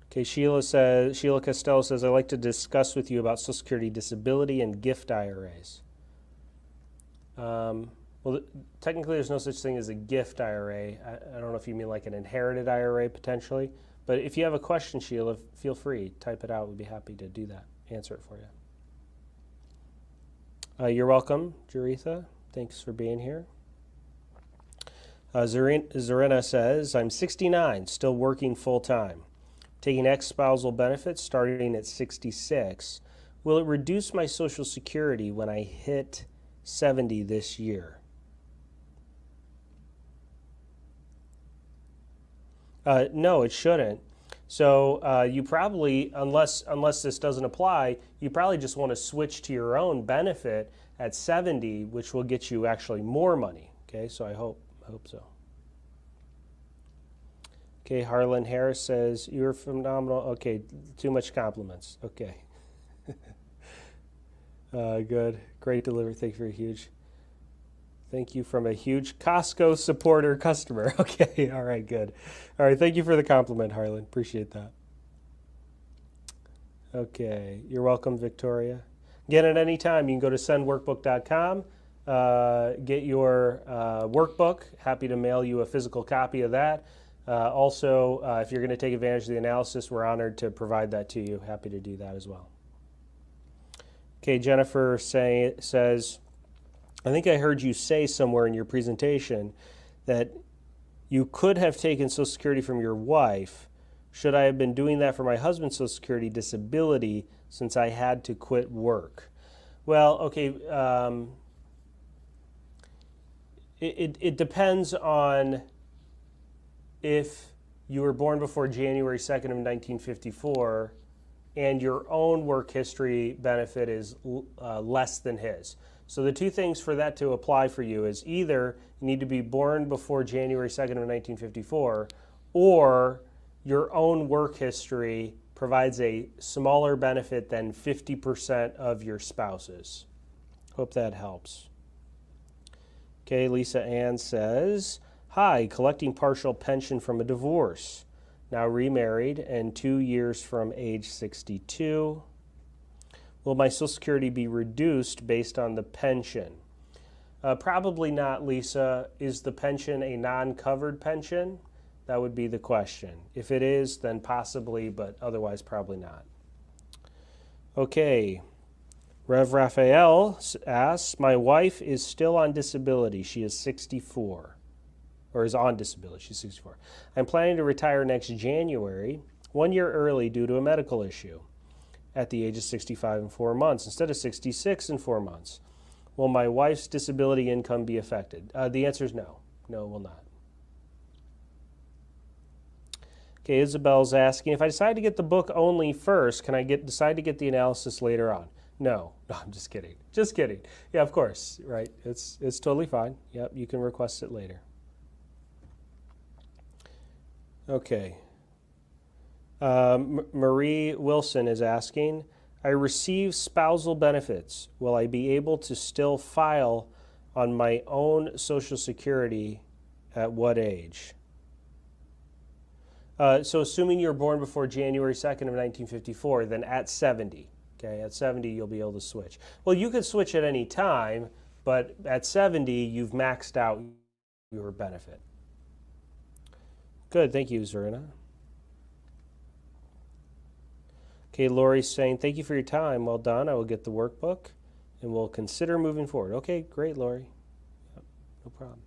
Okay, Sheila Costello says, I'd like to discuss with you about Social Security disability and gift IRAs. Well, technically there's no such thing as a gift IRA. I don't know if you mean like an inherited IRA potentially, but if you have a question, Sheila, feel free, type it out. We'd be happy to do that, answer it for you. You're welcome, Jaretha. Thanks for being here. Zarina says, I'm 69, still working full-time. Taking ex-spousal benefits starting at 66. Will it reduce my Social Security when I hit 70 this year? No, it shouldn't. So you probably, unless this doesn't apply, you probably just want to switch to your own benefit at 70, which will get you actually more money. Okay, so I hope so. Okay, Harlan Harris says, you're phenomenal. Okay, too much compliments. Okay. Good. Great delivery. Thank you for a huge. Thank you from a huge Costco supporter customer. Okay, all right, good. All right, thank you for the compliment, Harlan. Appreciate that. Okay, you're welcome, Victoria. Again, at any time, you can go to sendworkbook.com, get your workbook. Happy to mail you a physical copy of that. Also, if you're going to take advantage of the analysis, we're honored to provide that to you. Happy to do that as well. Okay, Jennifer says, I think I heard you say somewhere in your presentation that you could have taken Social Security from your wife. Should I have been doing that for my husband's Social Security disability since I had to quit work? Well, okay, it depends on if you were born before January 2nd of 1954 and your own work history benefit is less than his. So the two things for that to apply for you is either you need to be born before January 2nd of 1954 or your own work history provides a smaller benefit than 50% of your spouse's. Hope that helps. Okay, Lisa Ann says, hi, collecting partial pension from a divorce. Now remarried and 2 years from age 62. Will my Social Security be reduced based on the pension? Probably not, Lisa. Is the pension a non-covered pension? That would be the question. If it is, then possibly, but otherwise probably not. Okay. Rev Raphael asks, my wife is still on disability. She is 64. Or is on disability. She's 64. I'm planning to retire next January, 1 year early due to a medical issue at the age of 65 and 4 months instead of 66 and 4 months. Will my wife's disability income be affected? The answer is no. No, it will not. Okay, Isabel's asking, if I decide to get the book only first, can I decide to get the analysis later on? No, I'm just kidding. Just kidding. Yeah, of course, right? It's totally fine. Yep, you can request it later. Okay. Marie Wilson is asking, I receive spousal benefits. Will I be able to still file on my own Social Security at what age? So assuming you're born before January 2nd of 1954, then at 70. Okay, at 70 you'll be able to switch. Well, you could switch at any time, but at 70 you've maxed out your benefit. Good, thank you, Zarina. Okay, Lori's saying, thank you for your time. Well done. I will get the workbook and we'll consider moving forward. Okay, great, Lori. Yep, no problem.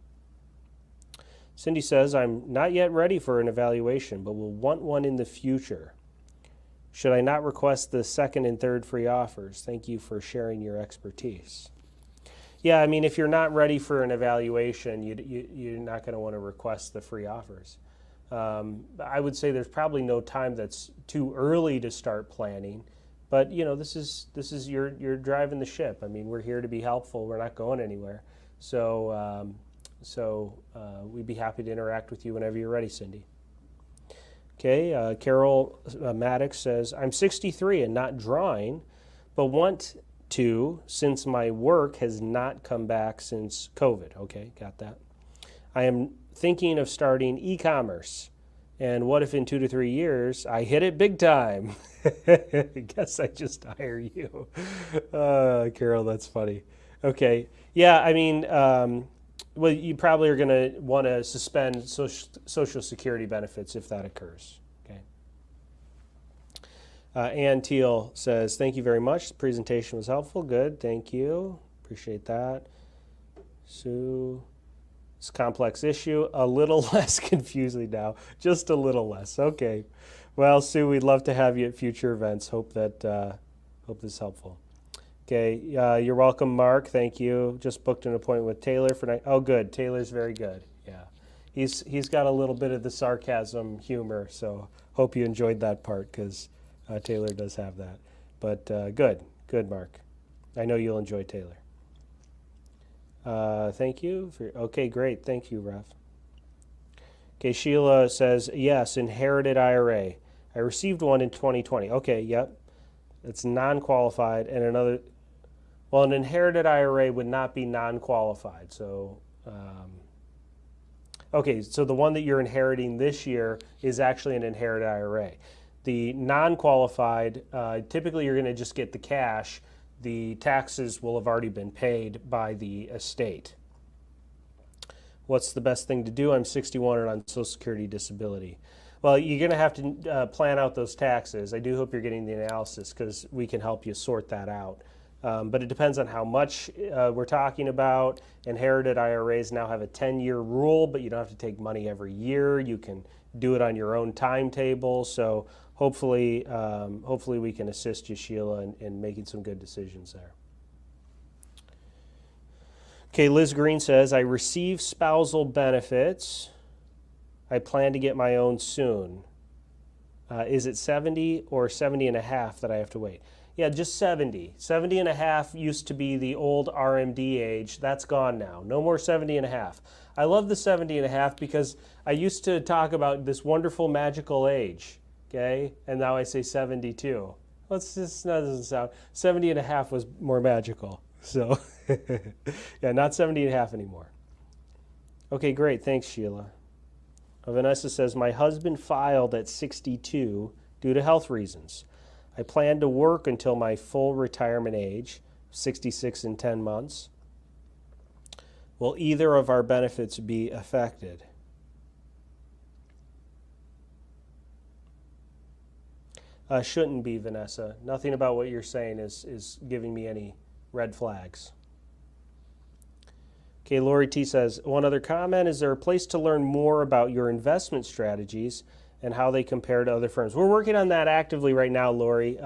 Cindy says, I'm not yet ready for an evaluation, but will want one in the future. Should I not request the second and third free offers? Thank you for sharing your expertise. Yeah, I mean, if you're not ready for an evaluation, you're not going to want to request the free offers. I would say there's probably no time that's too early to start planning, but you know, this is you're driving the ship. I mean, we're here to be helpful. We're not going anywhere. So we'd be happy to interact with you whenever you're ready, Cindy. Okay, Carol Maddox says, I'm 63 and not drawing, but want to since my work has not come back since COVID. Okay, got that. I am thinking of starting e-commerce. And what if in 2 to 3 years I hit it big time? I guess I just hire you. Carol, that's funny. Okay, yeah, I mean, well, you probably are going to want to suspend Social Security benefits if that occurs. Okay. Ann Teal says, thank you very much. The presentation was helpful. Good, thank you. Appreciate that. Sue, it's a complex issue. A little less confusing now. Just a little less. Okay. Well, Sue, we'd love to have you at future events. Hope this is helpful. Okay, you're welcome, Mark. Thank you. Just booked an appointment with Taylor for night. Oh, good. Taylor's very good. Yeah, he's got a little bit of the sarcasm humor, so hope you enjoyed that part because Taylor does have that. But good, Mark. I know you'll enjoy Taylor. Thank you. Okay, great. Thank you, Ref. Okay, Sheila says yes. Inherited IRA. I received one in 2020. Okay, yep. It's non-qualified, and another. Well, an inherited IRA would not be non-qualified. So, okay, so the one that you're inheriting this year is actually an inherited IRA. The non-qualified, typically you're going to just get the cash. The taxes will have already been paid by the estate. What's the best thing to do? I'm 61 and on Social Security disability. Well, you're going to have to plan out those taxes. I do hope you're getting the analysis because we can help you sort that out. But it depends on how much we're talking about. Inherited IRAs now have a 10-year rule, but you don't have to take money every year. You can do it on your own timetable. So hopefully we can assist you, Sheila, in making some good decisions there. Okay, Liz Green says, I receive spousal benefits. I plan to get my own soon. Is it 70 or 70 and a half that I have to wait? Yeah, just 70. 70 and a half used to be the old RMD age. That's gone now. No more 70 and a half. I love the 70 and a half because I used to talk about this wonderful magical age, okay? And now I say 72. Let's just, that doesn't sound, 70 and a half was more magical. So, yeah, not 70 and a half anymore. Okay, great. Thanks, Sheila. Vanessa says, my husband filed at 62 due to health reasons. I plan to work until my full retirement age, 66 and 10 months. Will either of our benefits be affected? Shouldn't be, Vanessa. Nothing about what you're saying is giving me any red flags. Okay, Lori T says, one other comment, is there a place to learn more about your investment strategies and how they compare to other firms? We're working on that actively right now, Lori.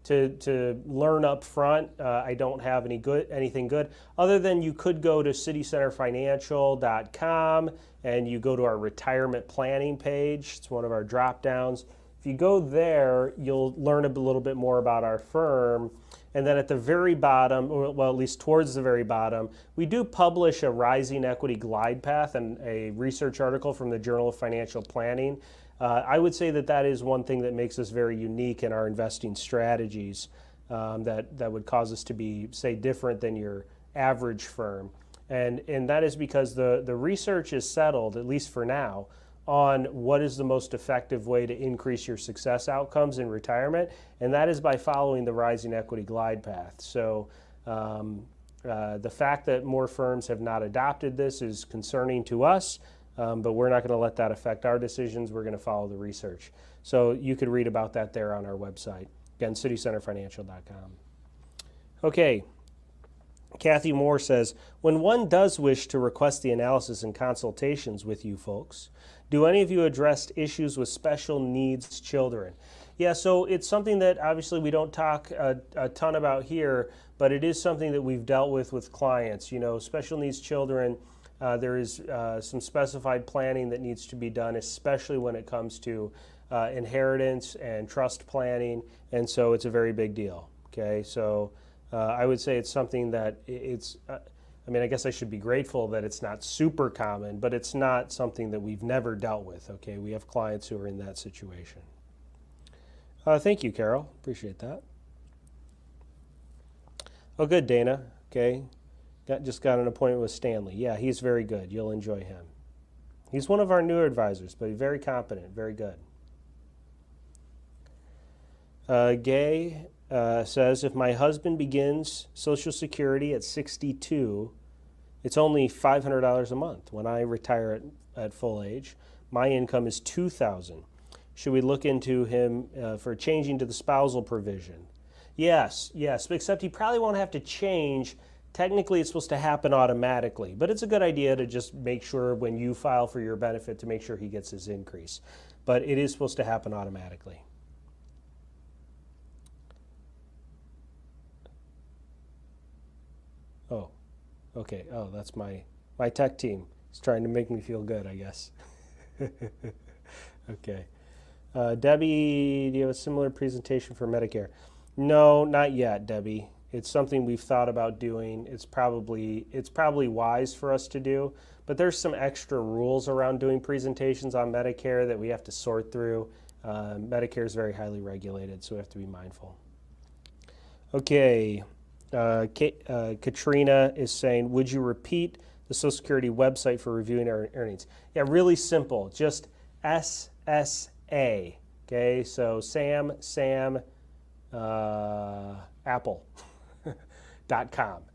to learn up front, I don't have anything good, other than you could go to citycenterfinancial.com and you go to our retirement planning page. It's one of our drop downs. If you go there, you'll learn a little bit more about our firm. And then at the very bottom, or well, at least towards the very bottom, we do publish a rising equity glide path and a research article from the Journal of Financial Planning. I would say that that is one thing that makes us very unique in our investing strategies, that would cause us to be, say, different than your average firm. And that is because the research is settled, at least for now, on what is the most effective way to increase your success outcomes in retirement, and that is by following the rising equity glide path. So the fact that more firms have not adopted this is concerning to us, but we're not going to let that affect our decisions. We're going to follow the research. So you could read about that there on our website. Again, citycenterfinancial.com. Okay. Kathy Moore says, when one does wish to request the analysis and consultations with you folks, do any of you address issues with special needs children? Yeah, so it's something that obviously we don't talk a ton about here, but it is something that we've dealt with clients. You know, special needs children, there is some specified planning that needs to be done, especially when it comes to inheritance and trust planning, and so it's a very big deal, okay? So I would say it's something that I mean, I guess I should be grateful that it's not super common, but it's not something that we've never dealt with, okay? We have clients who are in that situation. Thank you, Carol. Appreciate that. Oh, good, Dana. Okay. Just got an appointment with Stanley. Yeah, he's very good. You'll enjoy him. He's one of our newer advisors, but he's very competent, very good. Gay says, if my husband begins Social Security at 62, it's only $500 a month. When I retire at full age, my income is $2,000. Should we look into him for changing to the spousal provision? Yes, except he probably won't have to change. Technically, it's supposed to happen automatically, but it's a good idea to just make sure when you file for your benefit to make sure he gets his increase. But it is supposed to happen automatically. Oh, okay. Oh, that's my tech team. It's trying to make me feel good, I guess. Okay. Debbie, do you have a similar presentation for Medicare? No, not yet, Debbie. It's something we've thought about doing. It's probably wise for us to do, but there's some extra rules around doing presentations on Medicare that we have to sort through. Medicare is very highly regulated, so we have to be mindful. Okay. Katrina is saying, would you repeat the Social Security website for reviewing our earnings? Yeah, really simple. Just SSA. Okay, so Sam, Apple.com,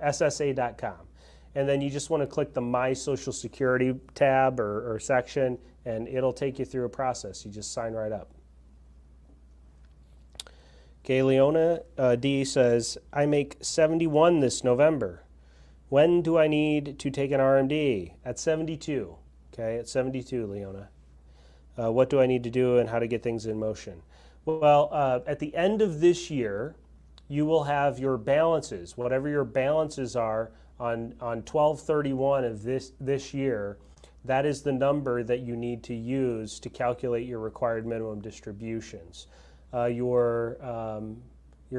SSA.com. And then you just want to click the My Social Security tab or section, and it'll take you through a process. You just sign right up. Okay, Leona D says, I make 71 this November. When do I need to take an RMD? At 72. Okay, at 72, Leona. What do I need to do and how to get things in motion? Well, at the end of this year, you will have your balances, whatever your balances are on 12/31 of this year. That is the number that you need to use to calculate your required minimum distributions. Your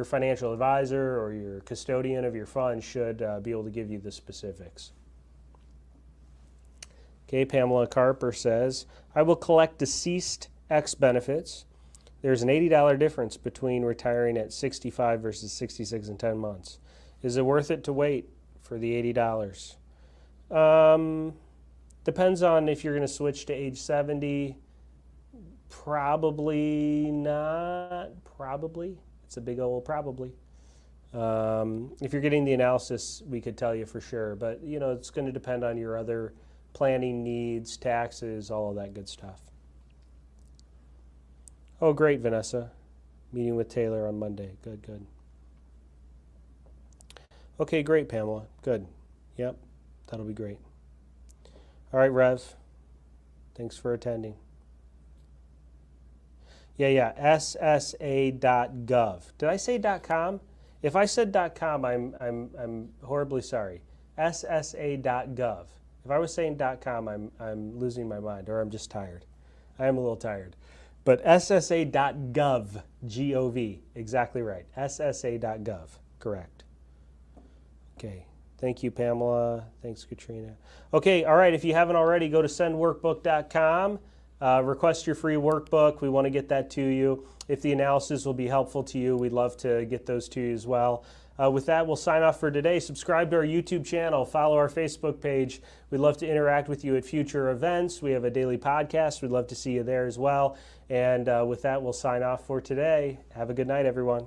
financial advisor or your custodian of your fund should be able to give you the specifics. Okay, Pamela Carper says, I will collect deceased X benefits. There's an $80 difference between retiring at 65 versus 66 in 10 months. Is it worth it to wait for the $80? Depends on if you're going to switch to age 70. Probably not. Probably. It's a big old probably. If you're getting the analysis, we could tell you for sure. But, you know, it's going to depend on your other planning needs, taxes, all of that good stuff. Oh, great, Vanessa. Meeting with Taylor on Monday. Good, good. Okay, great, Pamela. Good. Yep, that'll be great. All right, Rev. Thanks for attending. ssa.gov. Did I say .com? If I said .com, I'm horribly sorry. ssa.gov. If I was saying .com, I'm losing my mind, or I'm just tired. I am a little tired. But ssa.gov, G-O-V, exactly right. ssa.gov, correct. Okay, thank you, Pamela. Thanks, Katrina. Okay, all right, if you haven't already, go to sendworkbook.com. Request your free workbook. We want to get that to you. If the analysis will be helpful to you, we'd love to get those to you as well. With that, we'll sign off for today. Subscribe to our YouTube channel. Follow our Facebook page. We'd love to interact with you at future events. We have a daily podcast. We'd love to see you there as well. And with that, we'll sign off for today. Have a good night, everyone.